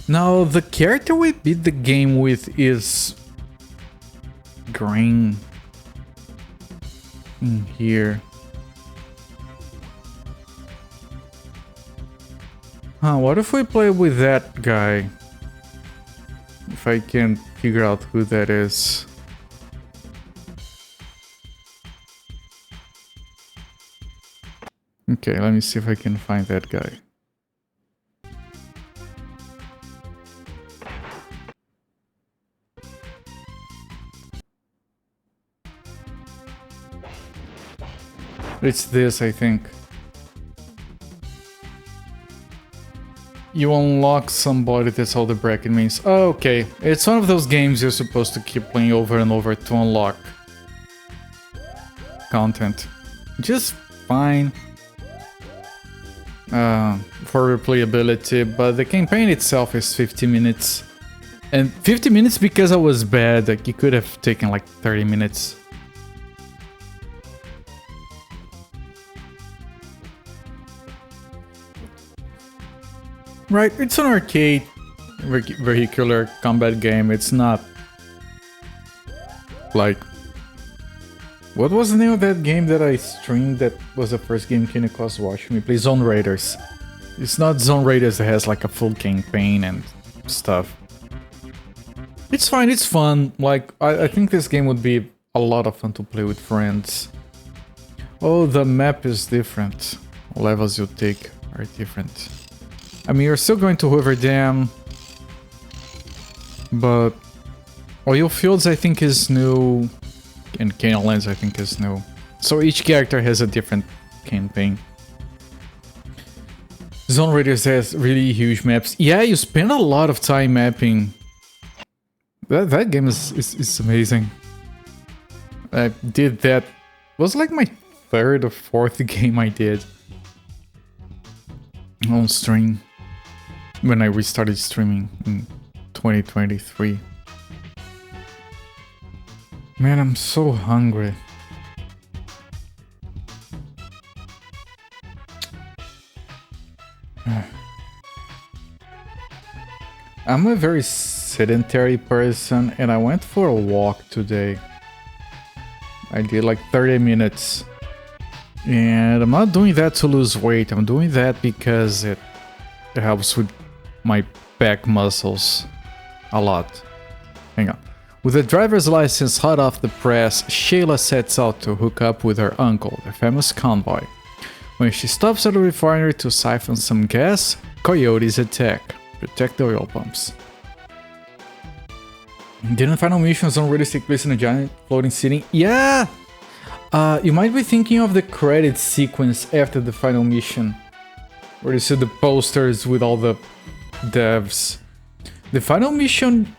Now, the character we beat the game with is green in here. Huh, what if we play with that guy? If I can figure out who that is. Okay, let me see if I can find that guy. It's this, I think. You unlock somebody, that's all the bracket means. Oh, okay. It's one of those games you're supposed to keep playing over and over to unlock content. Just fine. For replayability, but the campaign itself is 50 minutes. And 50 minutes because I was bad, like it could have taken like 30 minutes. Right, it's an arcade vehicular combat game. It's not like... What was the name of that game that I streamed that was the first game Kenny Claus watched me play? Zone Raiders. It's not Zone Raiders that has like a full campaign and stuff. It's fine, it's fun. Like, I think this game would be a lot of fun to play with friends. Oh, the map is different. Levels you take are different. I mean, you're still going to Hoover Dam, but Oil Fields I think is new, and Canyonlands I think is new. So each character has a different campaign. Zone Raiders has really huge maps. Yeah, you spend a lot of time mapping. That game is amazing. I did that. It was like my third or fourth game I did on stream when I restarted streaming in 2023. Man, I'm so hungry. I'm a very sedentary person and I went for a walk today. I did like 30 minutes. And I'm not doing that to lose weight. I'm doing that because it helps with my back muscles a lot. Hang on. With a driver's license hot off the press, Shayla sets out to hook up with her uncle, the famous convoy. When she stops at a refinery to siphon some gas, coyotes attack. Protect the oil pumps. Didn't final missions already take place in a giant floating city? Yeah! You might be thinking of the credit sequence after the final mission, where you see the posters with all the devs. The final mission...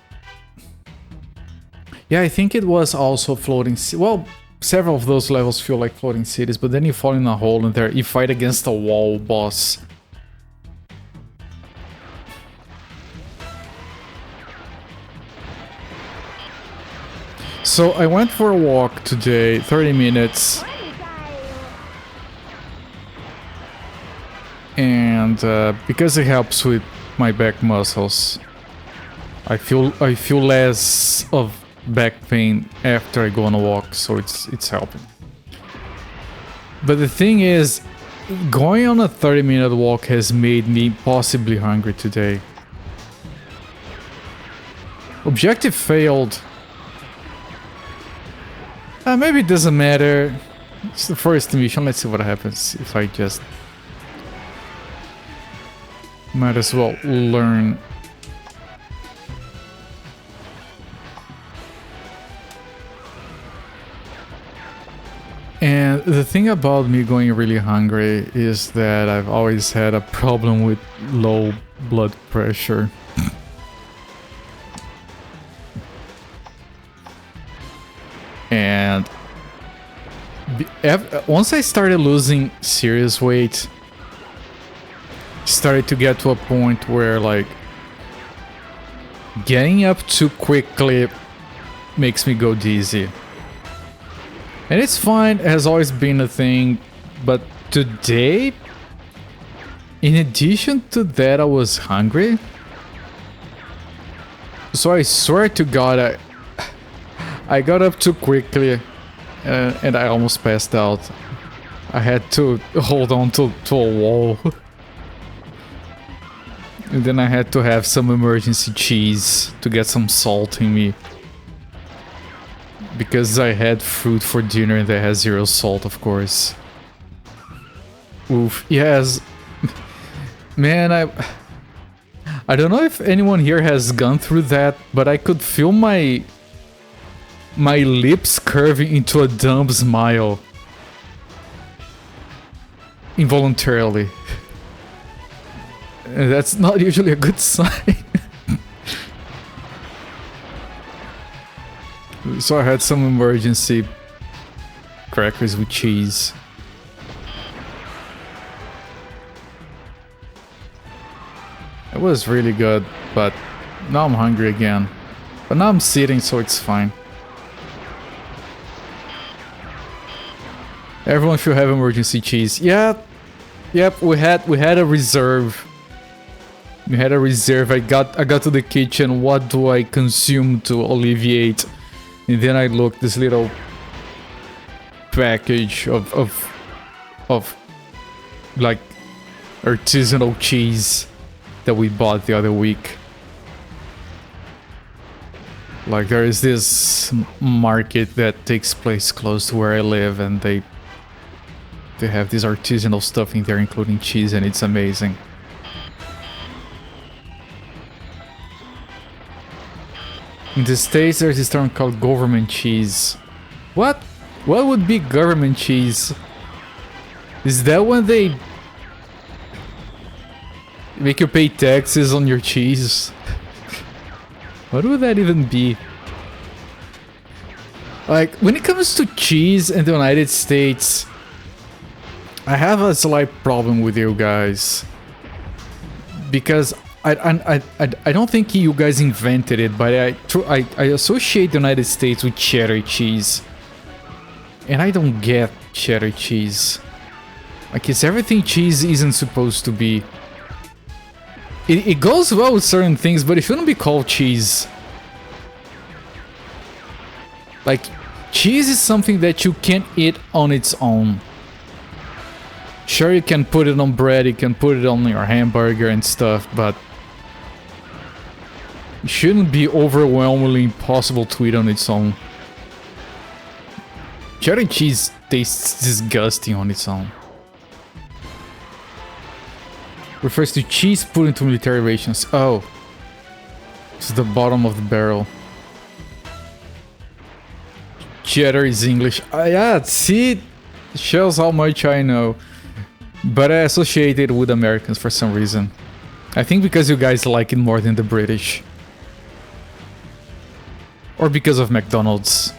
Yeah, I think it was also floating... Well, several of those levels feel like floating cities, but then you fall in a hole and there you fight against a wall boss. So I went for a walk today, 30 minutes. And because it helps with my back muscles, I feel less of back pain after I go on a walk, so it's helping. But the thing is, going on a 30-minute walk has made me possibly hungry today. Objective failed. Maybe it doesn't matter. It's the first mission. Let's see what happens if I just... Might as well learn. And the thing about me going really hungry is that I've always had a problem with low blood pressure. And once I started losing serious weight, started to get to a point where like getting up too quickly makes me go dizzy. And it's fine, it has always been a thing, but today, in addition to that, I was hungry. So I swear to God, I got up too quickly and I almost passed out. I had to hold on to a wall. And then I had to have some emergency cheese to get some salt in me. Because I had fruit for dinner that has 0 salt, of course. Oof, yes. Man, I don't know if anyone here has gone through that, but I could feel my lips curving into a dumb smile. Involuntarily. That's not usually a good sign. So I had some emergency crackers with cheese. It was really good, but now I'm hungry again. But now I'm sitting, so it's fine. Everyone should have emergency cheese. Yeah, yep. We had a reserve. We had a reserve. I got to the kitchen. What do I consume to alleviate? And then I looked this little package of like artisanal cheese that we bought the other week. Like there is this market that takes place close to where I live, and they have this artisanal stuff in there, including cheese, and it's amazing. In the States, there's this term called government cheese. What? What would be government cheese? Is that when they make you pay taxes on your cheese? What would that even be? Like, when it comes to cheese in the United States, I have a slight problem with you guys. Because I don't think you guys invented it, but I associate the United States with cheddar cheese. And I don't get cheddar cheese. Like, it's everything cheese isn't supposed to be. It goes well with certain things, but it shouldn't be called cheese. Like, cheese is something that you can't eat on its own. Sure, you can put it on bread, you can put it on your hamburger and stuff, but it shouldn't be overwhelmingly impossible to eat on its own. Cheddar cheese tastes disgusting on its own. Refers to cheese put into military rations. Oh. It's the bottom of the barrel. Cheddar is English. Yeah, see? It shows how much I know. But I associate it with Americans for some reason. I think because you guys like it more than the British. Or because of McDonald's.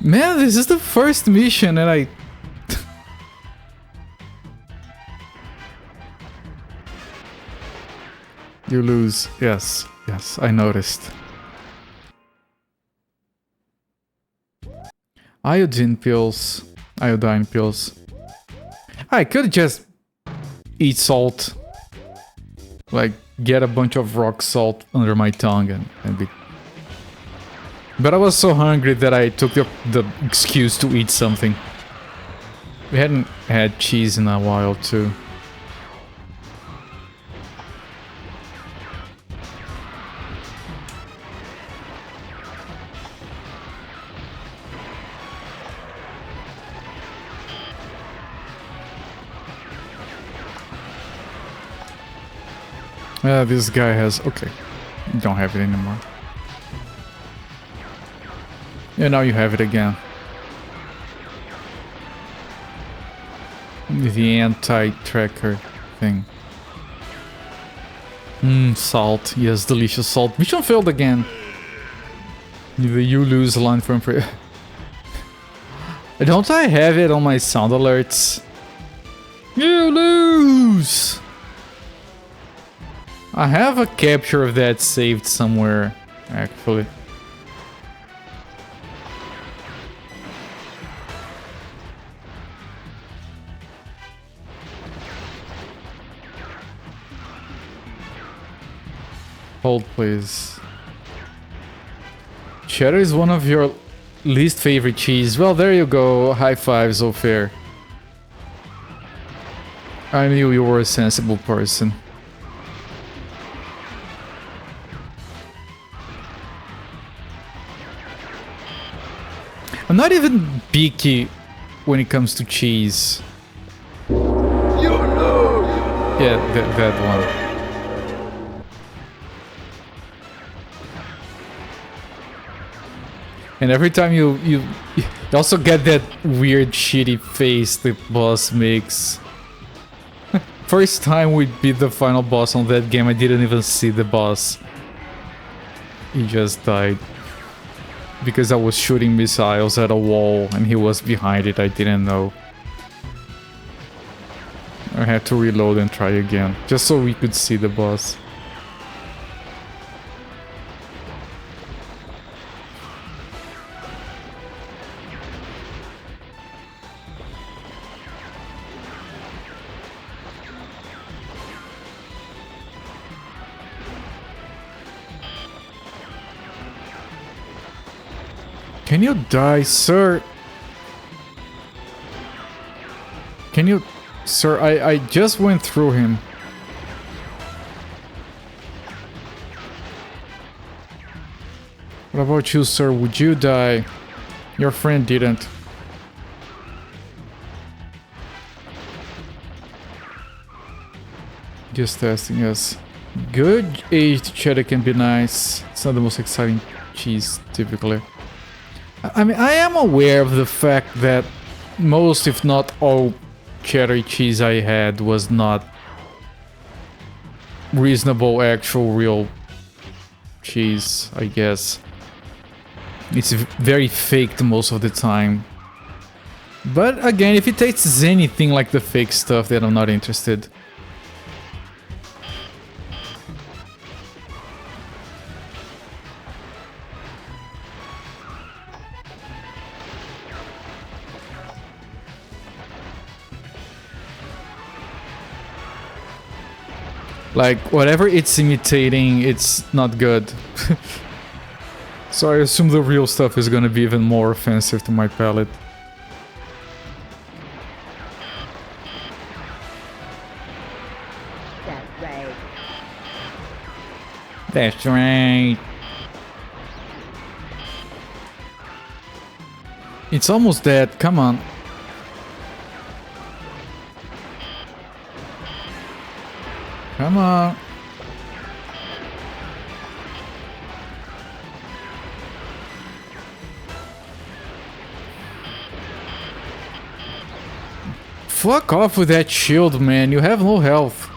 Man, this is the first mission and I... You lose. Yes, yes, I noticed. Iodine pills. Iodine pills. I could just eat salt. Like, get a bunch of rock salt under my tongue and be... But I was so hungry that I took the excuse to eat something. We hadn't had cheese in a while too. This guy has... Okay. You don't have it anymore. Yeah, now you have it again. The anti-tracker thing. Salt. Yes, delicious salt. Mission failed again. You lose line from... Don't I have it on my sound alerts? You lose! I have a capture of that saved somewhere, actually. Hold, please. Cheddar is one of your least favorite cheese. Well, there you go. High five, so fair. I knew you were a sensible person. I'm not even picky when it comes to cheese. You lose! Yeah, that one. And every time you also get that weird shitty face the boss makes. First time we beat the final boss on that game, I didn't even see the boss. He just died. Because I was shooting missiles at a wall and he was behind it, I didn't know. I had to reload and try again, just so we could see the boss. Can you die, sir? Can you... Sir, I just went through him. What about you, sir? Would you die? Your friend didn't. Just testing us. Good aged cheddar can be nice. It's not the most exciting cheese, typically. I mean, I am aware of the fact that most, if not all, cheddar cheese I had was not reasonable, actual, real cheese, I guess. It's very faked most of the time. But again, if it tastes anything like the fake stuff, then I'm not interested. Like, whatever it's imitating, it's not good. So I assume the real stuff is gonna be even more offensive to my palate. That's right. That's right. It's almost dead, come on. Come on. Fuck off with that shield, man. You have no health.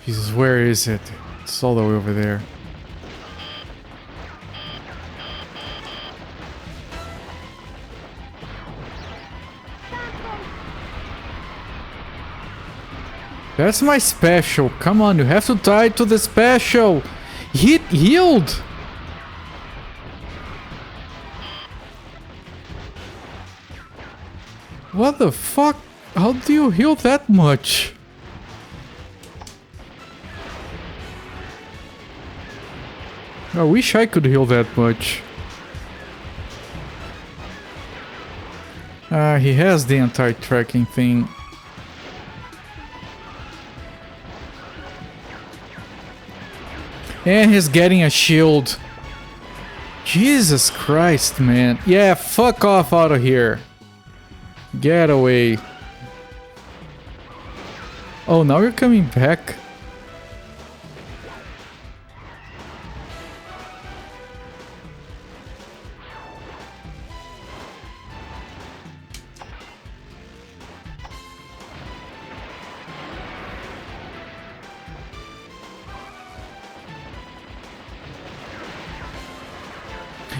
Jesus, where is it? It's all the way over there. That's my special. Come on, you have to tie it to the special. Hit healed. What the fuck? How do you heal that much? I wish I could heal that much. He has the anti-tracking thing. And he's getting a shield. Jesus Christ, man. Yeah, fuck off out of here. Get away. Oh, now you're coming back?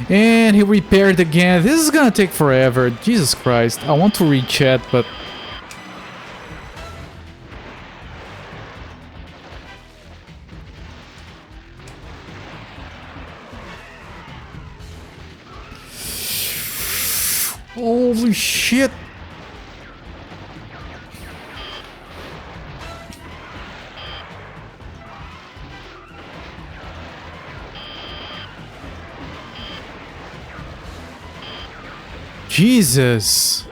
And he repaired again. This is gonna take forever. Jesus Christ. I want to read chat, but... Holy shit. Jesus.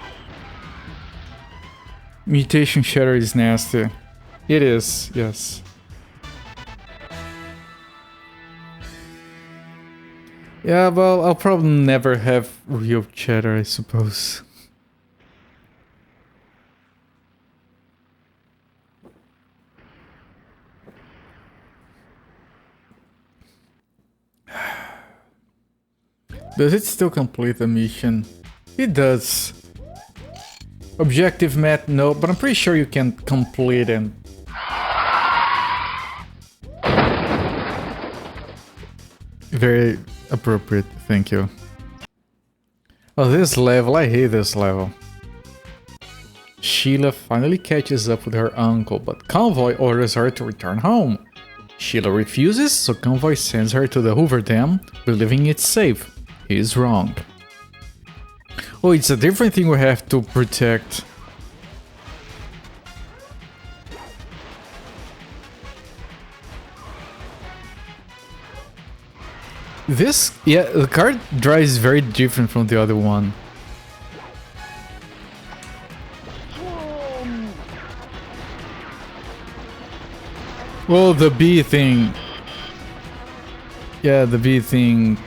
Mutation shatter is nasty. It is, yes. Yeah, well, I'll probably never have real cheddar, I suppose. Does it still complete the mission? It does. Objective met, no, but I'm pretty sure you can complete it. Very appropriate, thank you. Oh, this level, I hate this level. Sheila finally catches up with her uncle, but Convoy orders her to return home. Sheila refuses, so Convoy sends her to the Hoover Dam, believing it's safe. He is wrong. Oh, it's a different thing we have to protect. This, yeah, the car drives very different from the other one. Well, the bee thing. Yeah, the bee thing.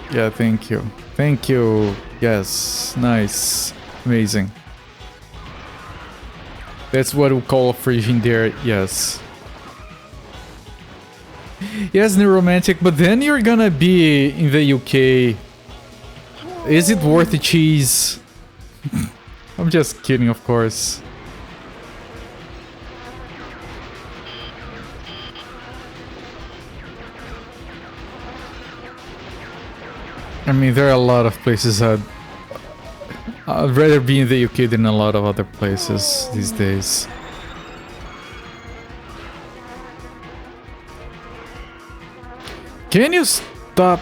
Yeah, thank you. Thank you. Yes, nice. Amazing. That's what we call a Frisian there, yes. Yes, new romantic, but then you're gonna be in the UK. Is it worth the cheese? I'm just kidding, of course. I mean, there are a lot of places I'd rather be in the UK than a lot of other places these days. Can you stop?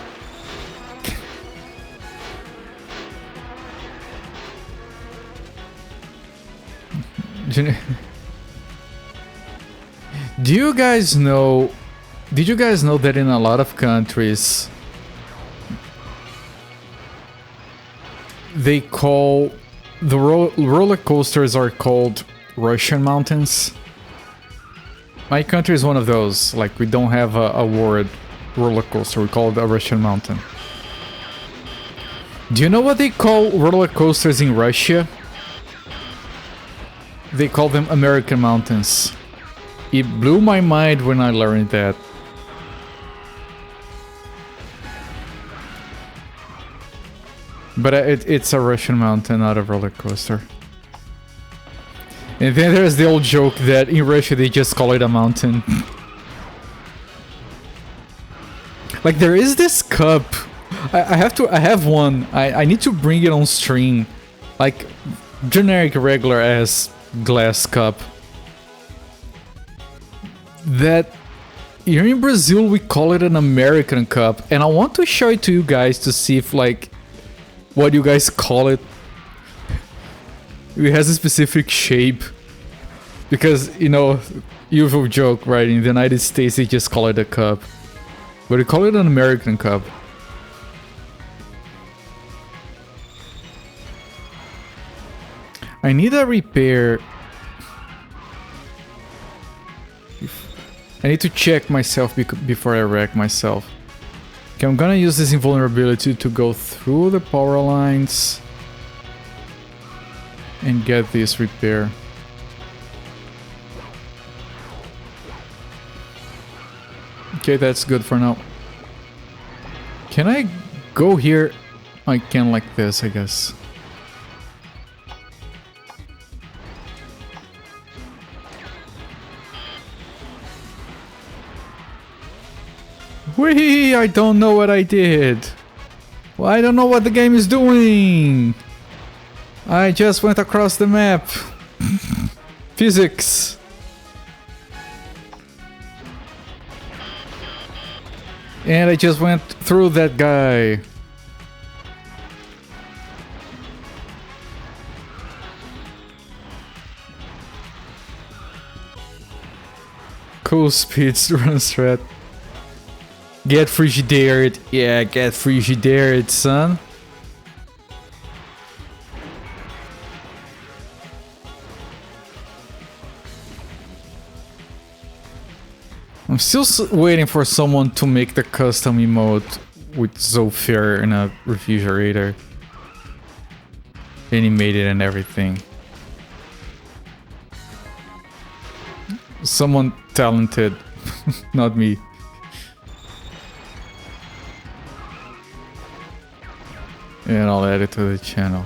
Do you guys know? Did you guys know that in a lot of countries they call the roller coasters are called Russian mountains? My country is one of those. Like, we don't have a word roller coaster, we call it a Russian mountain. Do you know what they call roller coasters in Russia? They call them American mountains. It blew my mind when I learned that. But it's a Russian mountain, not a roller coaster. And then there's the old joke that in Russia they just call it a mountain. Like, there is this cup. I have one. I need to bring it on stream. Like, generic regular ass glass cup. That here in Brazil we call it an American cup. And I want to show it to you guys to see if, like, what you guys call it. It has a specific shape. Because, you know, usual joke, right? In the United States they just call it a cup. But we call it an American cup. I need a repair. I need to check myself before I wreck myself. Okay, I'm gonna use this invulnerability to go through the power lines and get this repair. Okay, that's good for now. Can I go here? I can, like this, I guess. Whee! I don't know what I did. Well, I don't know what the game is doing. I just went across the map. Physics. And I just went through that guy. Cool speeds run strat. Get Frigidared. Yeah, get Frigidared, son. I'm still waiting for someone to make the custom emote with Zofia in a refrigerator. Animated and everything. Someone talented, not me. And I'll add it to the channel.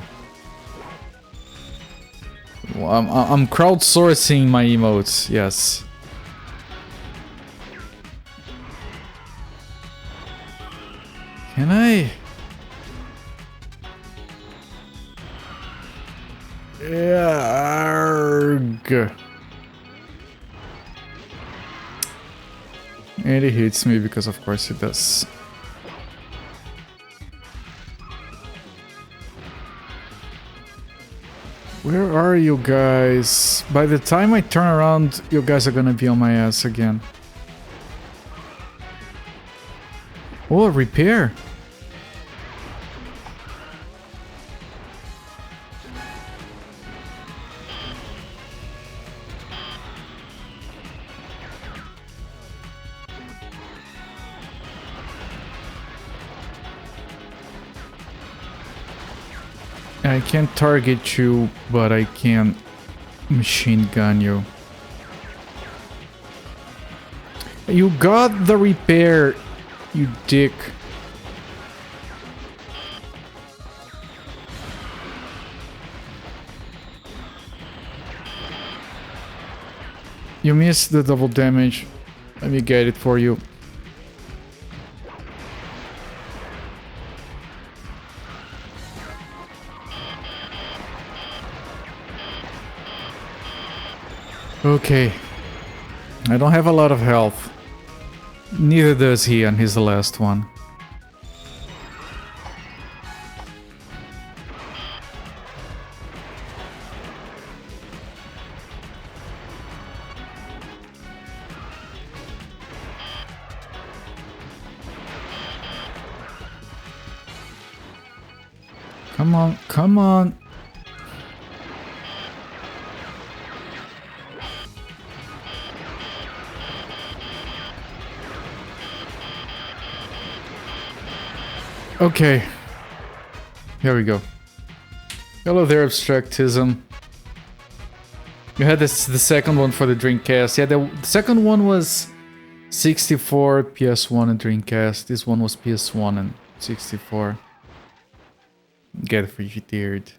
Well, I'm crowdsourcing my emotes, yes. Can I? Yeah. Arg. And it hits me because of course it does. Where are you guys? By the time I turn around, you guys are gonna be on my ass again. Oh, a repair. I can't target you, but I can machine gun you. You got the repair, you dick. You missed the double damage. Let me get it for you. Okay. I don't have a lot of health. Neither does he, and he's the last one. Come on, come on. Okay. Here we go. Hello there, Abstractism. You had this the second one for the Dreamcast. Yeah, the second one was 64, PS1 and Dreamcast. This one was PS1 and 64. Get frigiteered.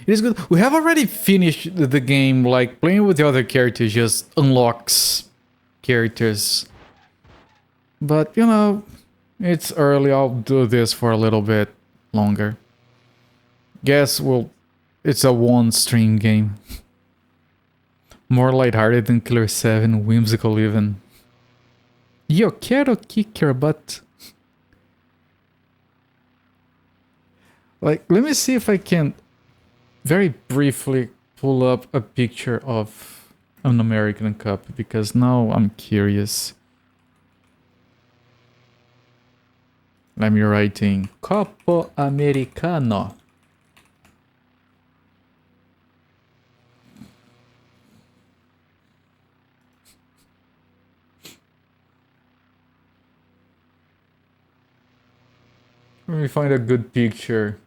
It is good. We have already finished the game. Like, playing with the other characters just unlocks characters. But, you know, it's early. I'll do this for a little bit longer. Guess it's a one-stream game. More lighthearted than Killer 7, whimsical even. Yo quiero kick your butt. Like, let me see if I can very briefly pull up a picture of an American Cup, because now I'm curious. I'm writing Copo Americano. Let me find a good picture.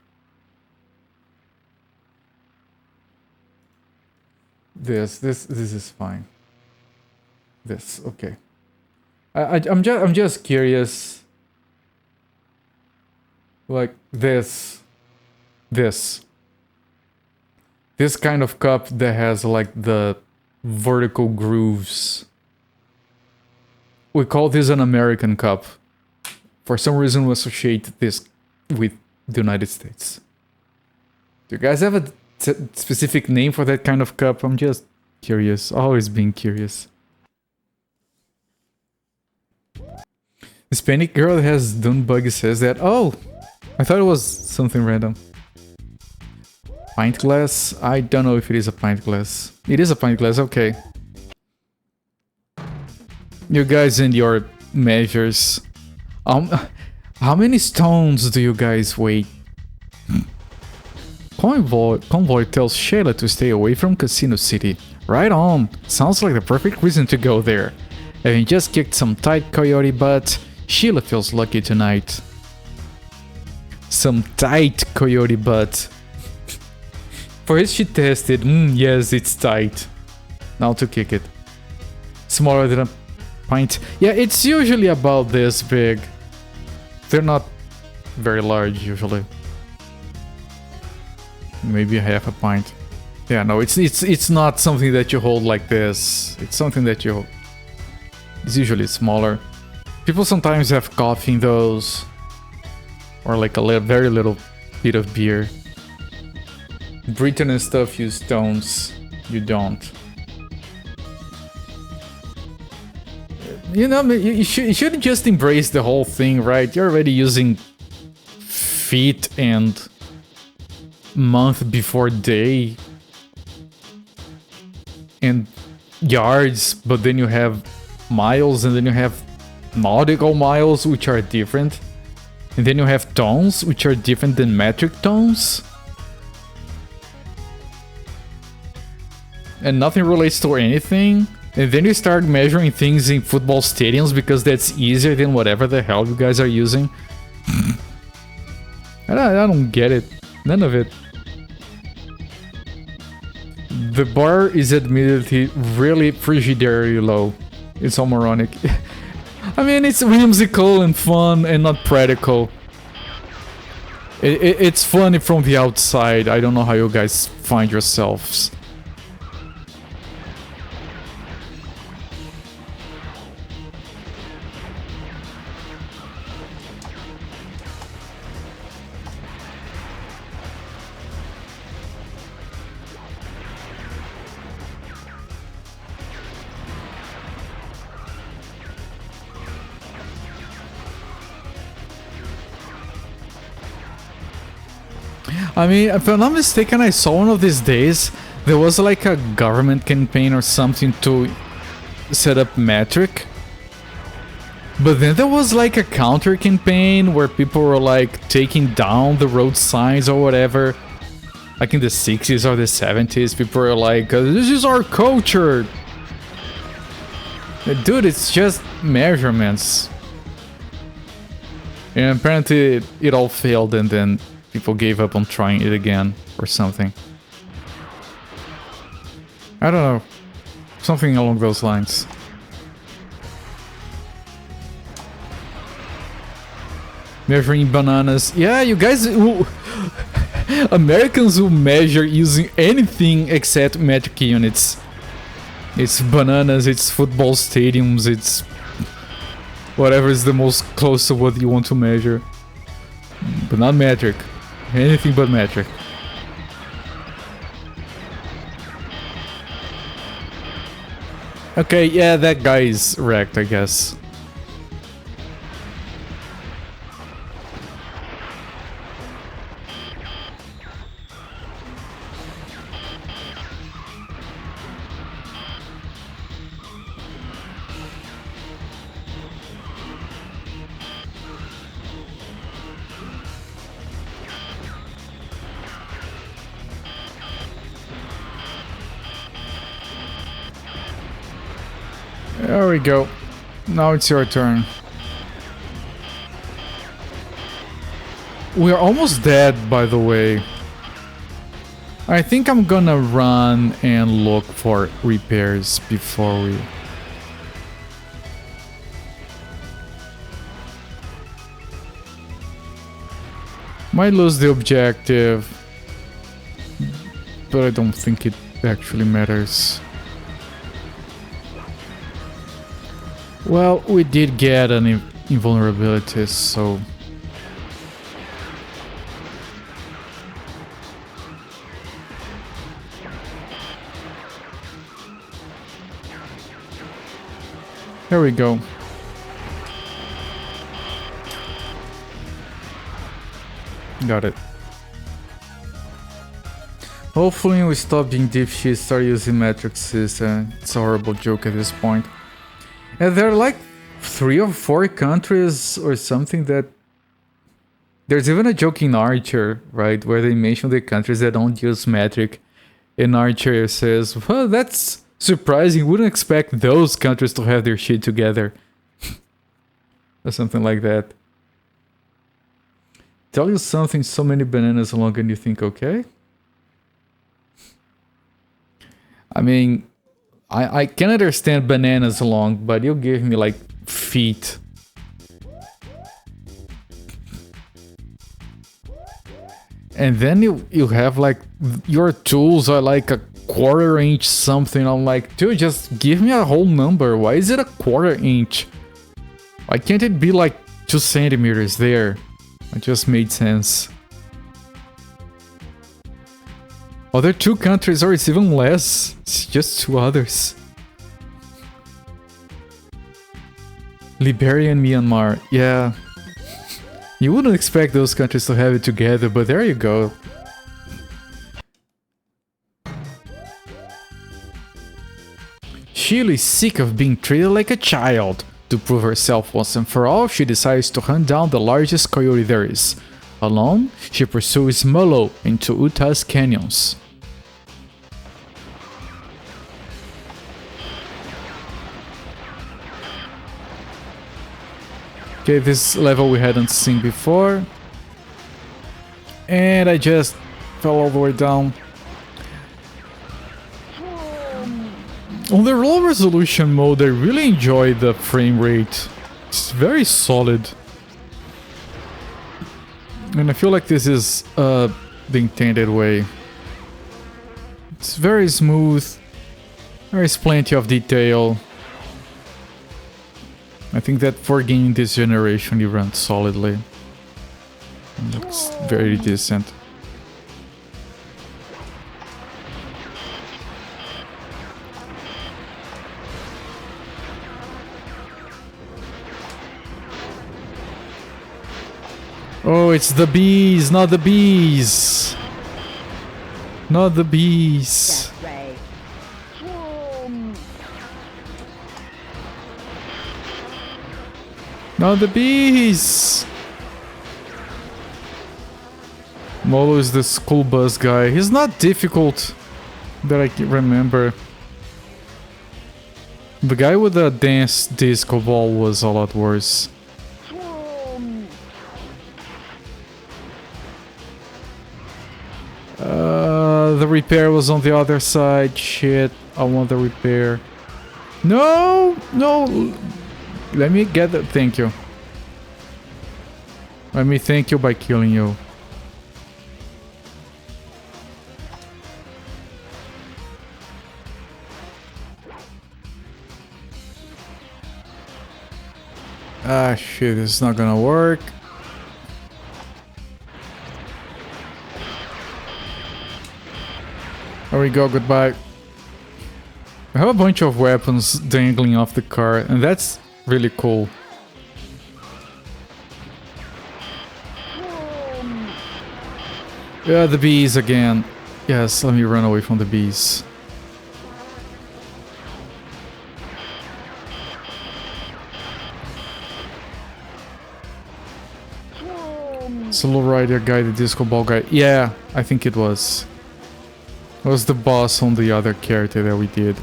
This is fine. This, okay. I'm just curious. Like this kind of cup that has like the vertical grooves. We call this an American cup. For some reason we associate this with the United States. Do you guys have a specific name for that kind of cup? I'm just curious, always being curious. Hispanic girl that has Dune Buggy says that. Oh, I thought it was something random. Pint glass? I don't know if it is a pint glass. It is a pint glass, okay. You guys and your measures. How many stones do you guys weigh? Convoy tells Shayla to stay away from Casino City. Right on. Sounds like the perfect reason to go there. Having just kicked some tight coyote butt, Sheila feels lucky tonight. Some tight coyote butt. First she tested, yes, it's tight. Now to kick it. Smaller than a pint. Yeah, it's usually about this big. They're not very large usually. maybe half a pint. Yeah, no, it's not something that you hold like this. It's something that you... It's usually smaller. People sometimes have coffee in those. Or like a very little bit of beer. Britain and stuff use stones. You don't. You know, you should just embrace the whole thing, right? You're already using feet and month before day and yards, but then you have miles, and then you have nautical miles, which are different, and then you have tons, which are different than metric tons, and nothing relates to anything. And then you start measuring things in football stadiums because that's easier than whatever the hell you guys are using. I don't get it. None of it. The bar is admittedly really frigidarily low. It's so moronic. I mean, it's whimsical and fun and not practical. It's funny from the outside. I don't know how you guys find yourselves. I mean, if I'm not mistaken, I saw one of these days, there was like a government campaign or something to set up metric. But then there was like a counter campaign where people were like taking down the road signs or whatever. Like in the 60s or the 70s, people were like, this is our culture. Dude, it's just measurements. And apparently it all failed, and then people gave up on trying it again or something. I don't know. Something along those lines. Measuring bananas. Yeah, you guys... Americans will measure using anything except metric units. It's bananas, it's football stadiums, it's... whatever is the most close to what you want to measure. But not metric. Anything but metric. Okay, yeah, that guy is wrecked, I guess. There we go. Now it's your turn. We're almost dead, by the way. I think I'm gonna run and look for repairs before we... Might lose the objective, but I don't think it actually matters. Well, we did get an invulnerability, so... There we go. Got it. Hopefully we stop being dipshit, start using metrics. It's a horrible joke at this point. And there are like 3 or 4 countries or something that... There's even a joke in Archer, right? Where they mention the countries that don't use metric. And Archer says, well, that's surprising. Wouldn't expect those countries to have their shit together. Or something like that. Tell you something, so many bananas along and you think, okay? I mean... I can understand bananas along, but you give me like feet. and then you have like your tools are like a quarter-inch something. I'm like, dude, just give me a whole number. Why is it a quarter-inch? Why can't it be like 2 centimeters there? It just made sense. Other 2 countries, or it's even less. It's just 2 others. Liberia and Myanmar, yeah. You wouldn't expect those countries to have it together, but there you go. Chile is sick of being treated like a child. To prove herself once and for all, she decides to hunt down the largest coyote there is. Alone, she pursues Molo into Utah's canyons. Okay, this level we hadn't seen before. And I just fell all the way down. On the low resolution mode, I really enjoy the frame rate. It's very solid. And I feel like this is the intended way. It's very smooth. There is plenty of detail. I think that for gaming this generation, it runs solidly. It looks very decent. Oh, it's the bees, not the bees. Not the bees. Not the bees. Molo is the school bus guy. He's not difficult that I can remember. The guy with the dance disco ball was a lot worse. The repair was on the other side. Shit, I want the repair. No, no. Let me get that. Thank you. Let me thank you by killing you. Ah, shit, this is not gonna work. There we go, goodbye. I have a bunch of weapons dangling off the car, and that's really cool. Yeah, the bees again. Yes, let me run away from the bees. Solo rider guy, the disco ball guy. Yeah, I think it was. It was the boss on the other character that we did.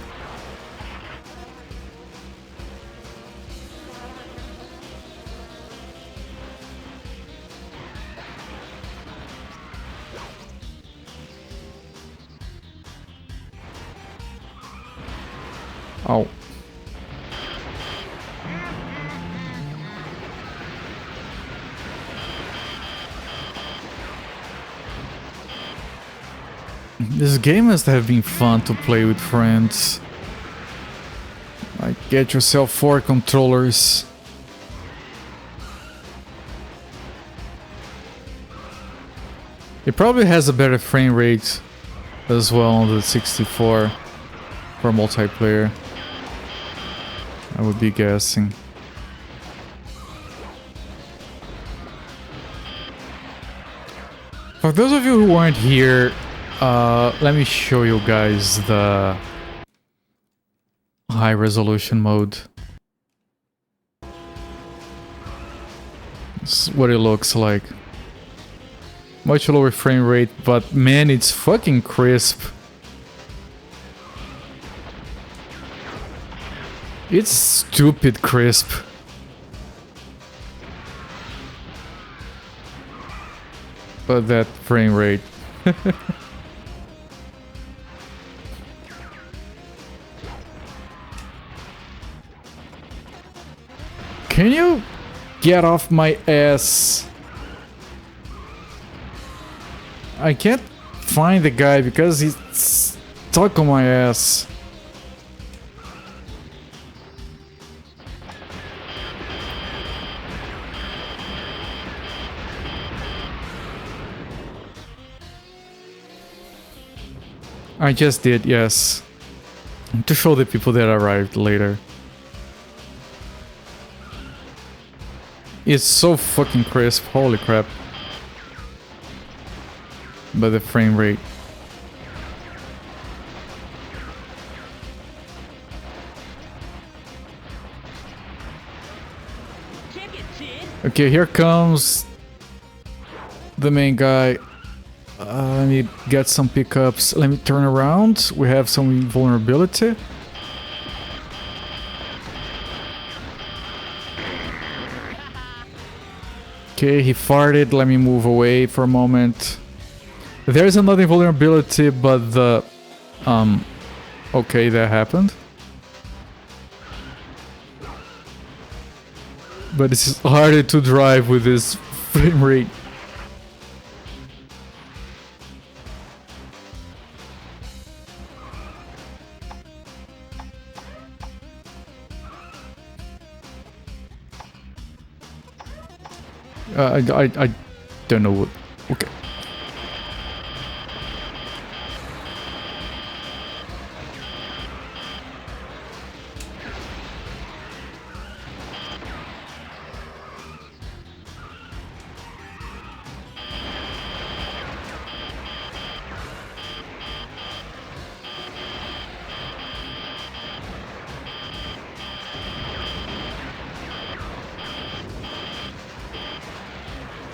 Oh. This game must have been fun to play with friends. Like, get yourself 4 controllers. It probably has a better frame rate as well on the 64 for multiplayer. I would be guessing. For those of you who weren't here, let me show you guys the high resolution mode. This is what it looks like. Much lower frame rate, but man, it's fucking crisp. It's stupid crisp. But that frame rate. Can you get off my ass? I can't find the guy because he's stuck on my ass. I just did, yes. To show the people that arrived later. It's so fucking crisp, holy crap. But the frame rate. Okay, here comes the main guy. Let me get some pickups. Let me turn around. We have some vulnerability. Okay, he farted. Let me move away for a moment. There's another vulnerability, but the... Okay, that happened. But it's harder to drive with this frame rate. I don't know what... Okay.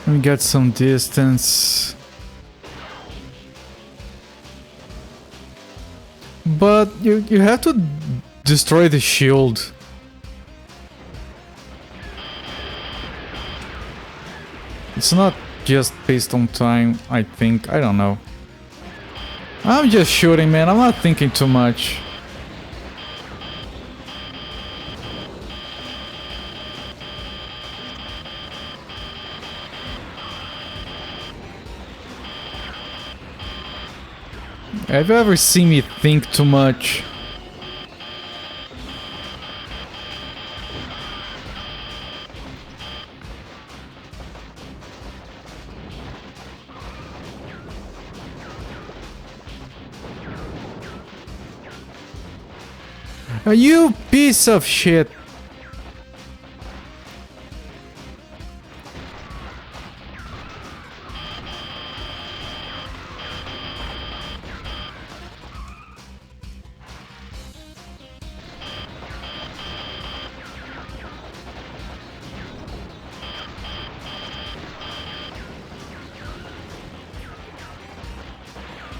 Let me get some distance. But you have to destroy the shield. It's not just based on time, I think. I don't know. I'm just shooting, man. I'm not thinking too much. Have you ever seen me think too much? You piece of shit!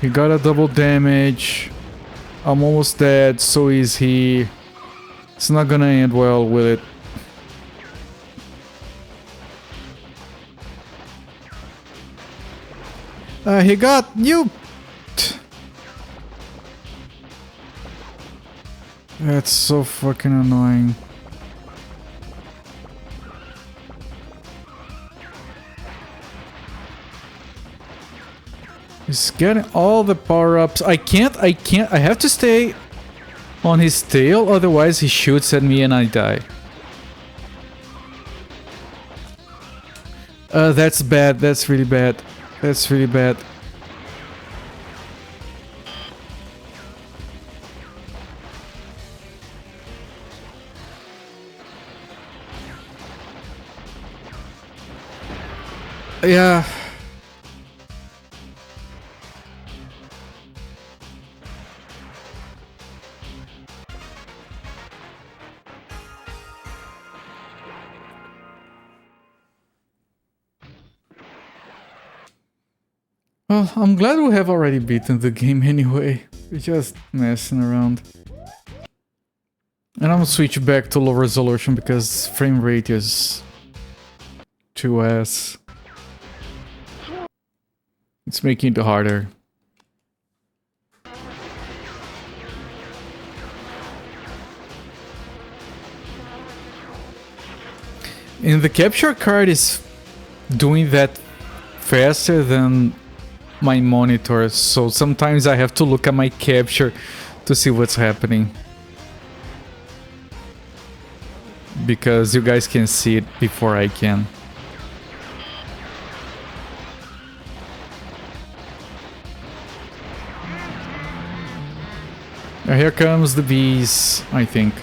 He got a double damage. I'm almost dead, so is he. It's not gonna end well, will it? He got you. That's so fucking annoying. He's getting all the power-ups. I can't. I have to stay on his tail, otherwise he shoots at me and I die. That's bad. That's really bad. That's really bad. Yeah. Well, I'm glad we have already beaten the game anyway. We're just messing around. And I'm gonna switch back to low resolution because frame rate is too ass. It's making it harder. And the capture card is doing that faster than my monitor, so sometimes I have to look at my capture to see what's happening. Because you guys can see it before I can. Now here comes the bees, I think.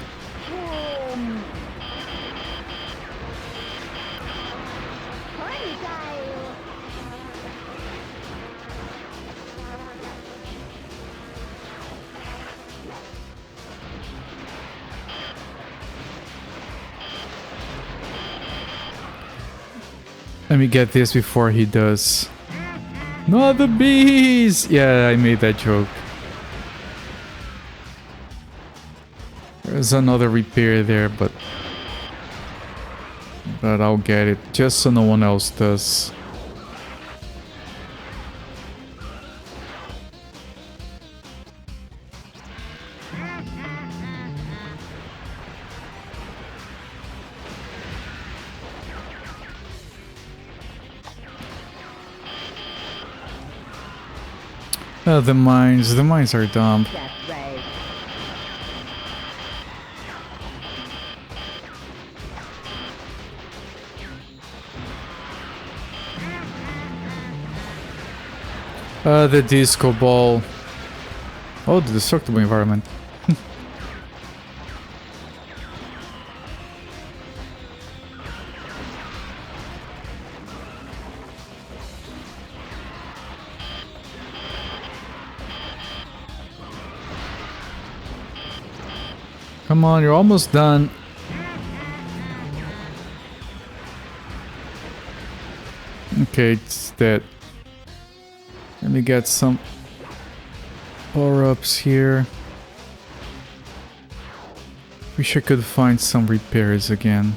Let me get this before he does. No, the bees! Yeah, I made that joke. There's another repair there, but I'll get it just so no one else does. The mines are dumb. That's right. The disco ball. Oh, the destructible environment. Come on, you're almost done. Okay, it's dead. Let me get some power-ups here. Wish I could find some repairs again.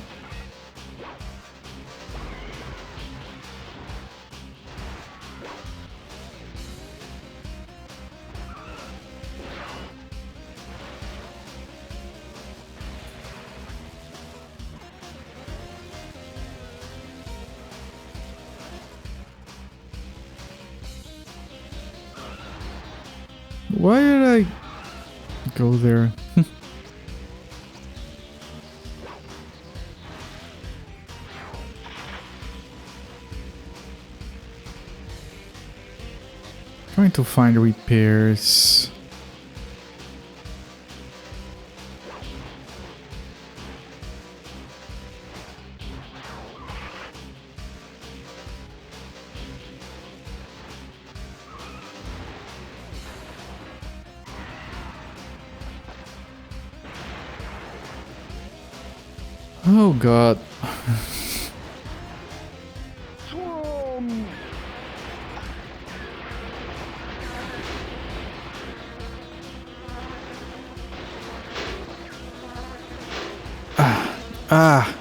Why did I go there? Trying to find repairs. Oh god. Ah.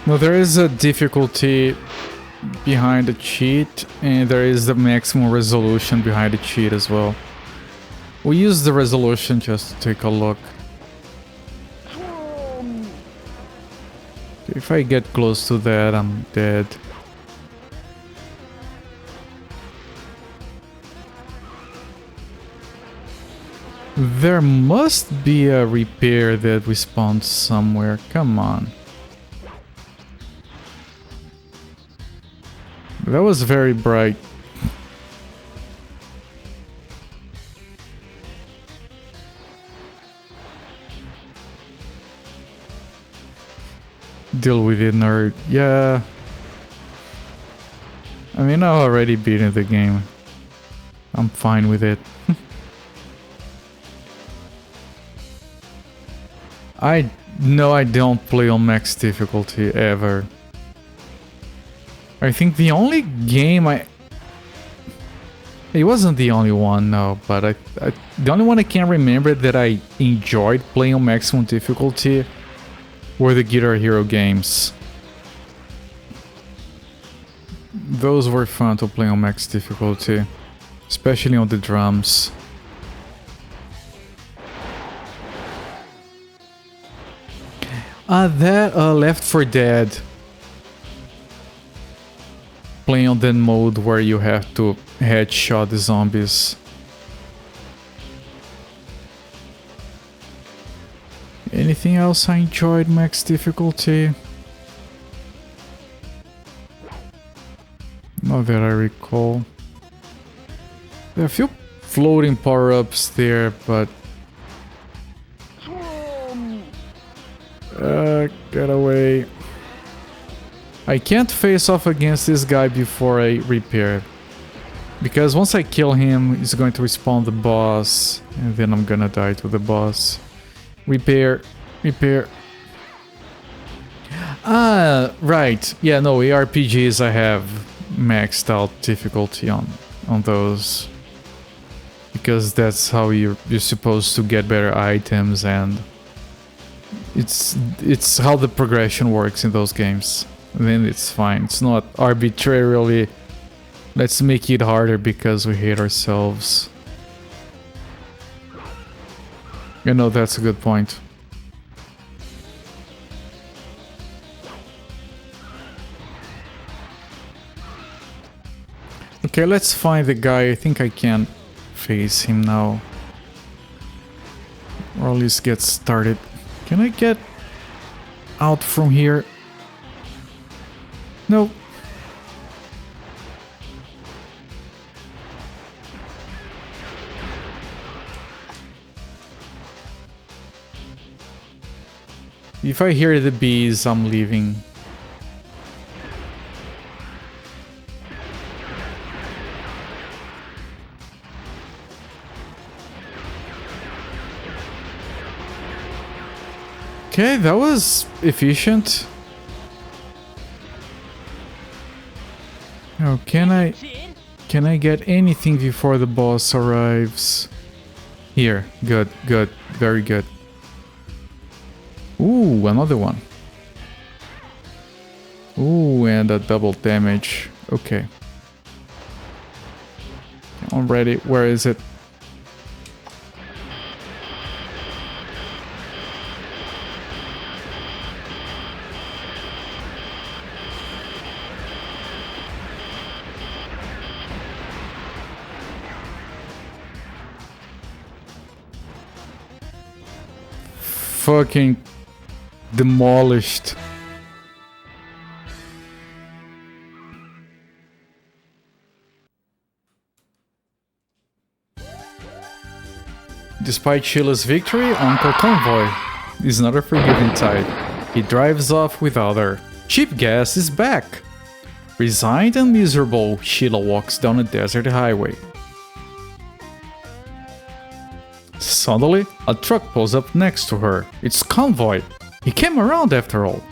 No, there is a difficulty behind the cheat, and there is the maximum resolution behind the cheat as well. We use the resolution just to take a look. If I get close to that, I'm dead. There must be a repair that respawns somewhere. Come on. That was very bright. Deal with it, nerd. Yeah. I mean, I've already beaten the game. I'm fine with it. I don't play on max difficulty ever. I think the only game it wasn't the only one, no, but the only one I can remember that I enjoyed playing on maximum difficulty were the Guitar Hero games. Those were fun to play on max difficulty. especially on the drums. That Left 4 Dead. Playing on that mode where you have to headshot the zombies. Anything else I enjoyed max difficulty? Not that I recall. There are a few floating power-ups there, but... get away. I can't face off against this guy before I repair. Because once I kill him, he's going to respawn the boss. And then I'm gonna die to the boss. Repair. Repair. Ah, right. Yeah, no, ARPGs I have maxed out difficulty on those. Because that's how you're supposed to get better items, and it's how the progression works in those games. And then it's fine. It's not arbitrarily let's make it harder because we hate ourselves. You know, that's a good point. Okay, let's find the guy. I think I can face him now. Or at least get started. Can I get out from here? No. If I hear the bees, I'm leaving. Okay, that was efficient. Oh, can I get anything before the boss arrives? Here, good, good, very good. Ooh, another one. Ooh, and a double damage. Okay. I'm ready. Where is it? Fucking demolished. Despite Sheila's victory, Uncle Convoy is not a forgiving type. He drives off without her. Cheap gas is back. Resigned and miserable, Sheila walks down a desert highway. Suddenly, a truck pulls up next to her. It's Convoy. He came around after all.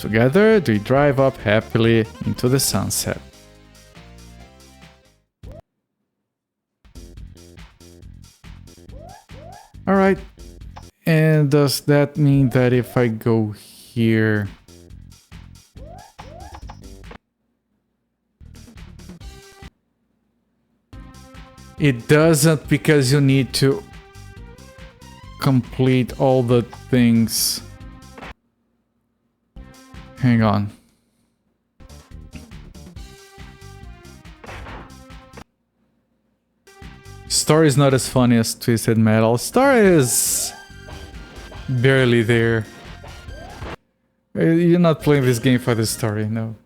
Together, they drive up happily into the sunset. Alright. And does that mean that if I go here... It doesn't, because you need to complete all the things. Hang on. Story is not as funny as Twisted Metal. Story is barely there. You're not playing this game for the story, no.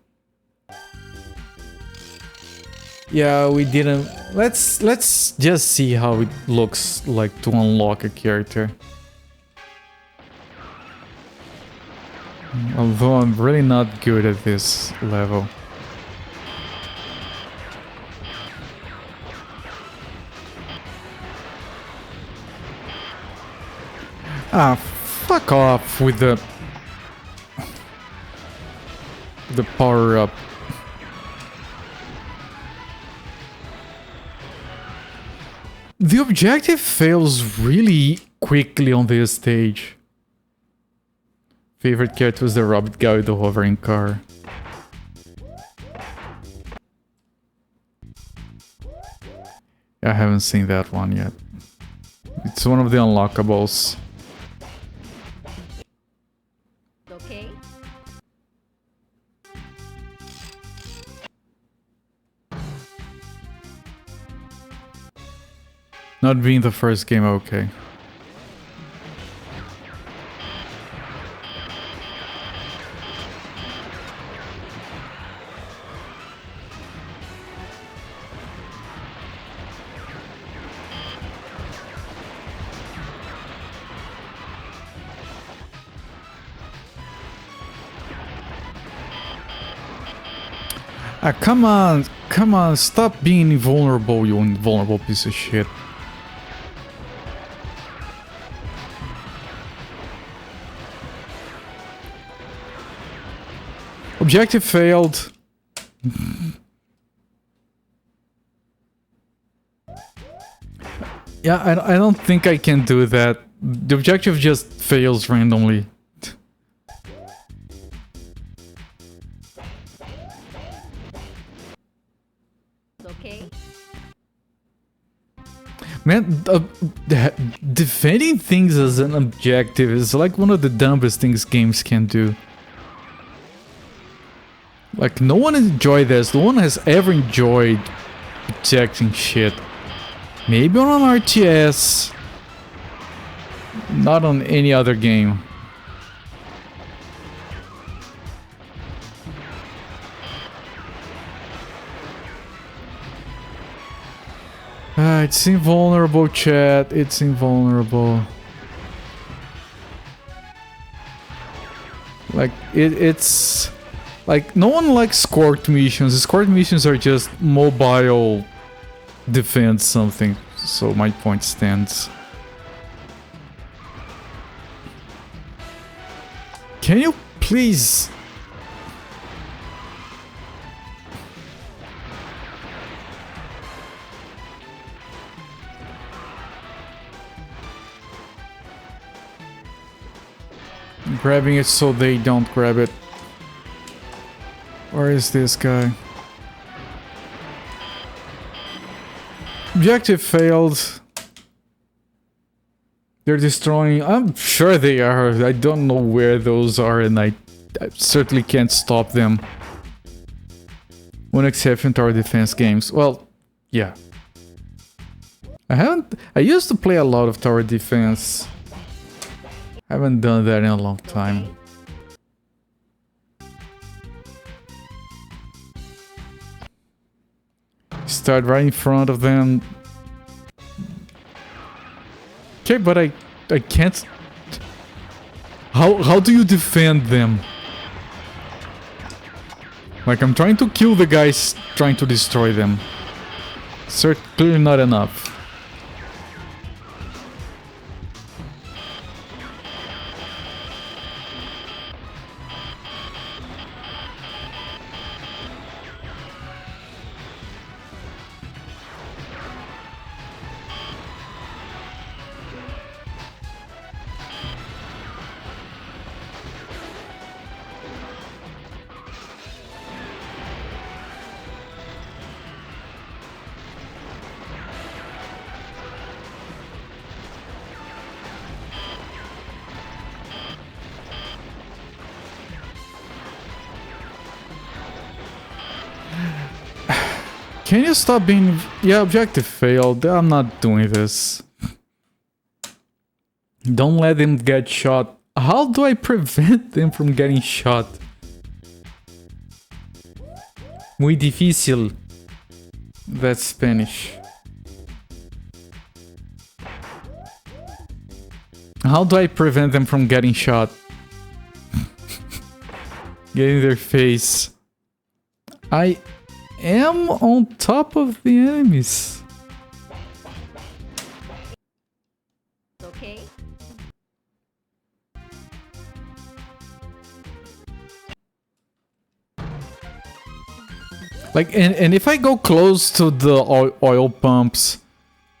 Yeah, we didn't... Let's just see how it looks like to unlock a character. Although I'm really not good at this level. Ah, fuck off with the power up. The objective fails really quickly on this stage. Favorite character was the rabbit guy with the hovering car. I haven't seen that one yet. It's one of the unlockables. Okay. Not being the first game, okay. Come on, stop being invulnerable, you invulnerable piece of shit. Objective failed. Yeah, I don't think I can do that. The objective just fails randomly. Okay. Man, defending things as an objective is like one of the dumbest things games can do. Like, no one enjoyed this. No one has ever enjoyed protecting shit. Maybe on an RTS. Not on any other game. It's invulnerable, chat. It's invulnerable. Like, it's... Like, no one likes escort missions. Escort missions are just mobile defense something. So my point stands. Can you please... Grabbing it so they don't grab it. Where is this guy? Objective failed. They're destroying... I'm sure they are. I don't know where those are, and I certainly can't stop them. One exception to our defense games. Well, yeah. I used to play a lot of tower defense. Haven't done that in a long time. Start right in front of them. Okay, but I can't... How do you defend them? Like, I'm trying to kill the guys trying to destroy them. Certainly not enough. Can you stop being... Yeah, objective failed. I'm not doing this. Don't let them get shot. How do I prevent them from getting shot? Muy difícil. That's Spanish. How do I prevent them from getting shot? Getting their face. I am on top of the enemies. Okay. Like, and if I go close to the oil pumps,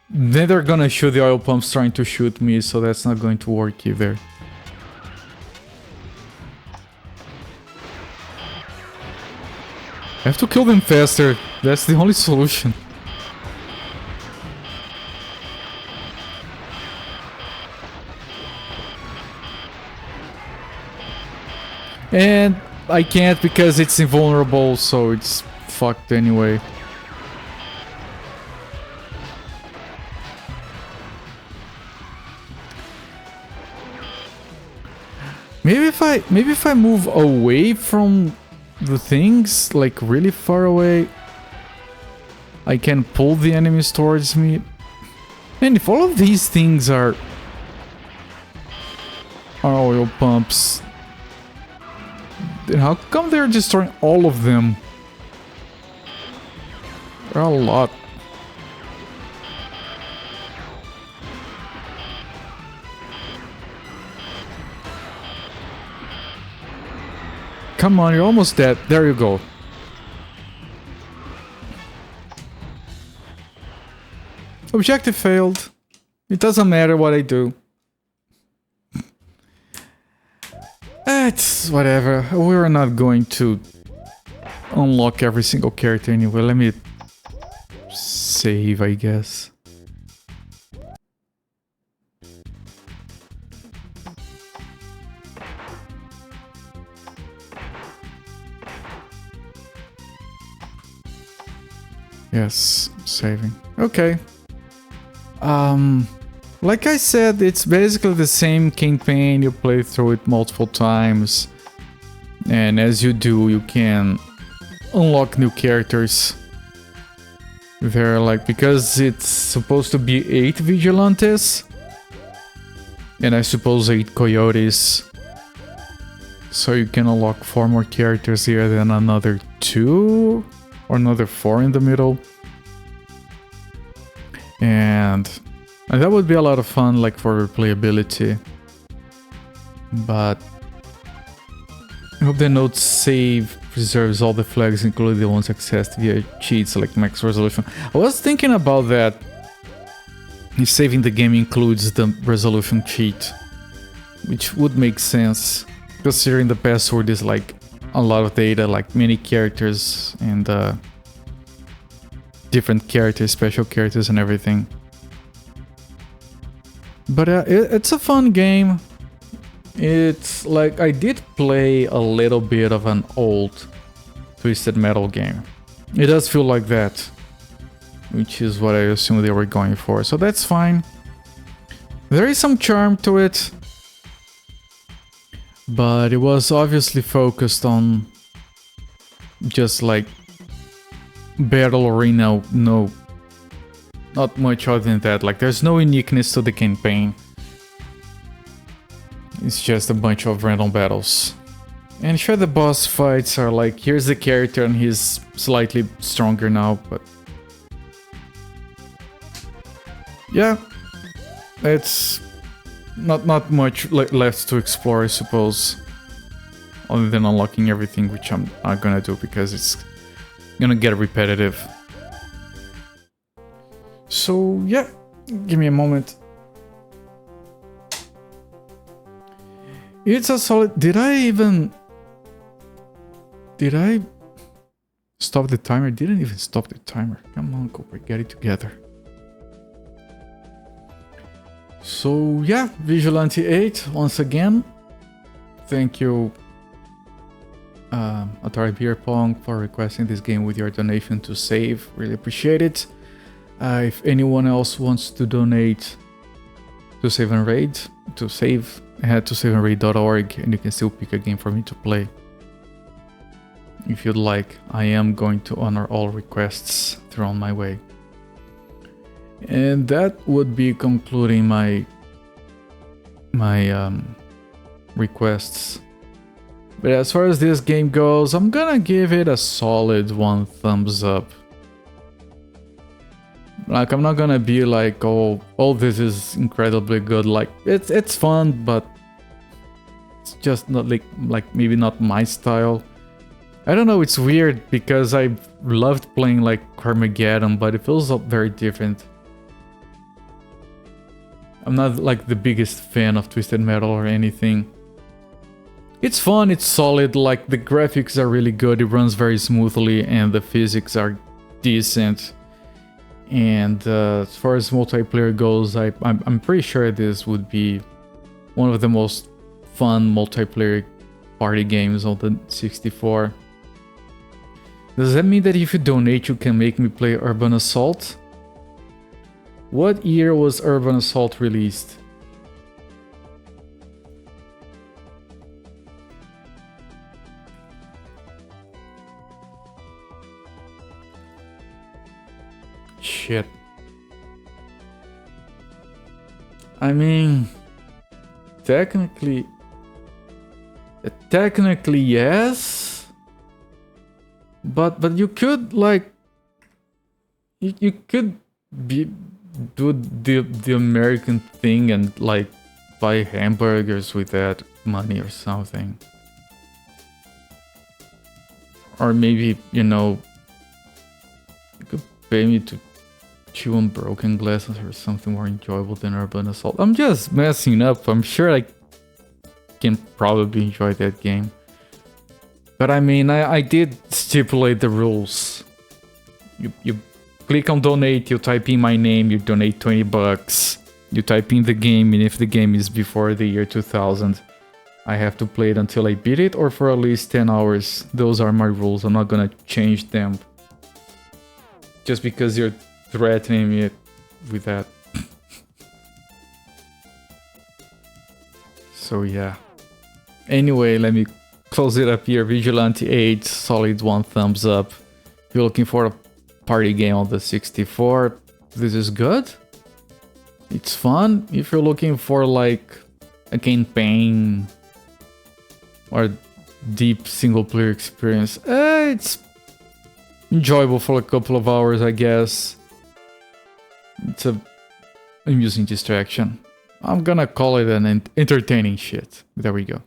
then they're gonna shoot the oil pumps trying to shoot me, so that's not going to work either. I have to kill them faster. That's the only solution. And I can't because it's invulnerable, so it's fucked anyway. Maybe if I move away from the things, like really far away, I can pull the enemies towards me. And if all of these things are oil pumps, then how come they're destroying all of them? There are a lot. Come on, you're almost dead. There you go. Objective failed. It doesn't matter what I do. It's whatever. We're not going to unlock every single character anyway. Let me save, I guess. Yes, saving. Okay. Like I said, it's basically the same campaign. You play through it multiple times. And as you do, you can unlock new characters. They're like, because it's supposed to be 8 Vigilantes. And I suppose 8 Coyotes. So you can unlock 4 more characters here, then another 2 or another 4 in the middle. And that would be a lot of fun, like for replayability. But I hope the note save preserves all the flags, including the ones accessed via cheats like max resolution. I was thinking about that. If saving the game includes the resolution cheat, which would make sense, considering the password is like a lot of data, like many characters and different characters, special characters and everything. But it's a fun game. It's like I did play a little bit of an old Twisted Metal game. It does feel like that, which is what I assumed they were going for, so that's fine. There is some charm to it, but it was obviously focused on just like battle arena, no, not much other than that. Like there's no uniqueness to the campaign. It's just a bunch of random battles. And sure, the boss fights are like, here's the character and he's slightly stronger now, but yeah, it's not much left to explore, I suppose, other than unlocking everything, which I'm not gonna do because it's gonna get repetitive. So yeah, give me a moment. It's a solid... Did I stop the timer? Didn't even stop the timer. Come on, Cooper, get it together. So yeah, Vigilante 8 once again. Thank you, Atari Beer Pong, for requesting this game with your donation to save. Really appreciate it. If anyone else wants to donate to Save and Raid, head to saveandraid.org and you can still pick a game for me to play. If you'd like, I am going to honor all requests thrown my way. And that would be concluding my requests. But as far as this game goes, I'm gonna give it a solid 1 thumbs up. Like, I'm not gonna be like, oh, this is incredibly good. Like, it's fun, but it's just not like maybe not my style. I don't know, it's weird because I loved playing like Carmageddon, but it feels very different. I'm not like the biggest fan of Twisted Metal or anything. It's fun, it's solid, like the graphics are really good, it runs very smoothly and the physics are decent. And as far as multiplayer goes, I'm pretty sure this would be one of the most fun multiplayer party games on the 64. Does that mean that if you donate, you can make me play Urban Assault? What year was Urban Assault released? Shit. I mean, technically yes, but you could like you could do the American thing and like buy hamburgers with that money or something, or maybe, you know, you could pay me to chew on broken glasses or something more enjoyable than Urban Assault. I'm just messing up. I'm sure I can probably enjoy that game. But I mean, I did stipulate the rules. You click on donate, you type in my name, you donate 20 bucks. You type in the game, and if the game is before the year 2000, I have to play it until I beat it or for at least 10 hours. Those are my rules. I'm not gonna change them just because you're threatening me with that. So yeah. Anyway, let me close it up here. Vigilante 8, solid 1 thumbs up. If you're looking for a party game on the 64, this is good. It's fun. If you're looking for like a campaign or deep single player experience, it's enjoyable for a couple of hours, I guess. It's a amusing distraction. I'm gonna call it an entertaining shit. There we go.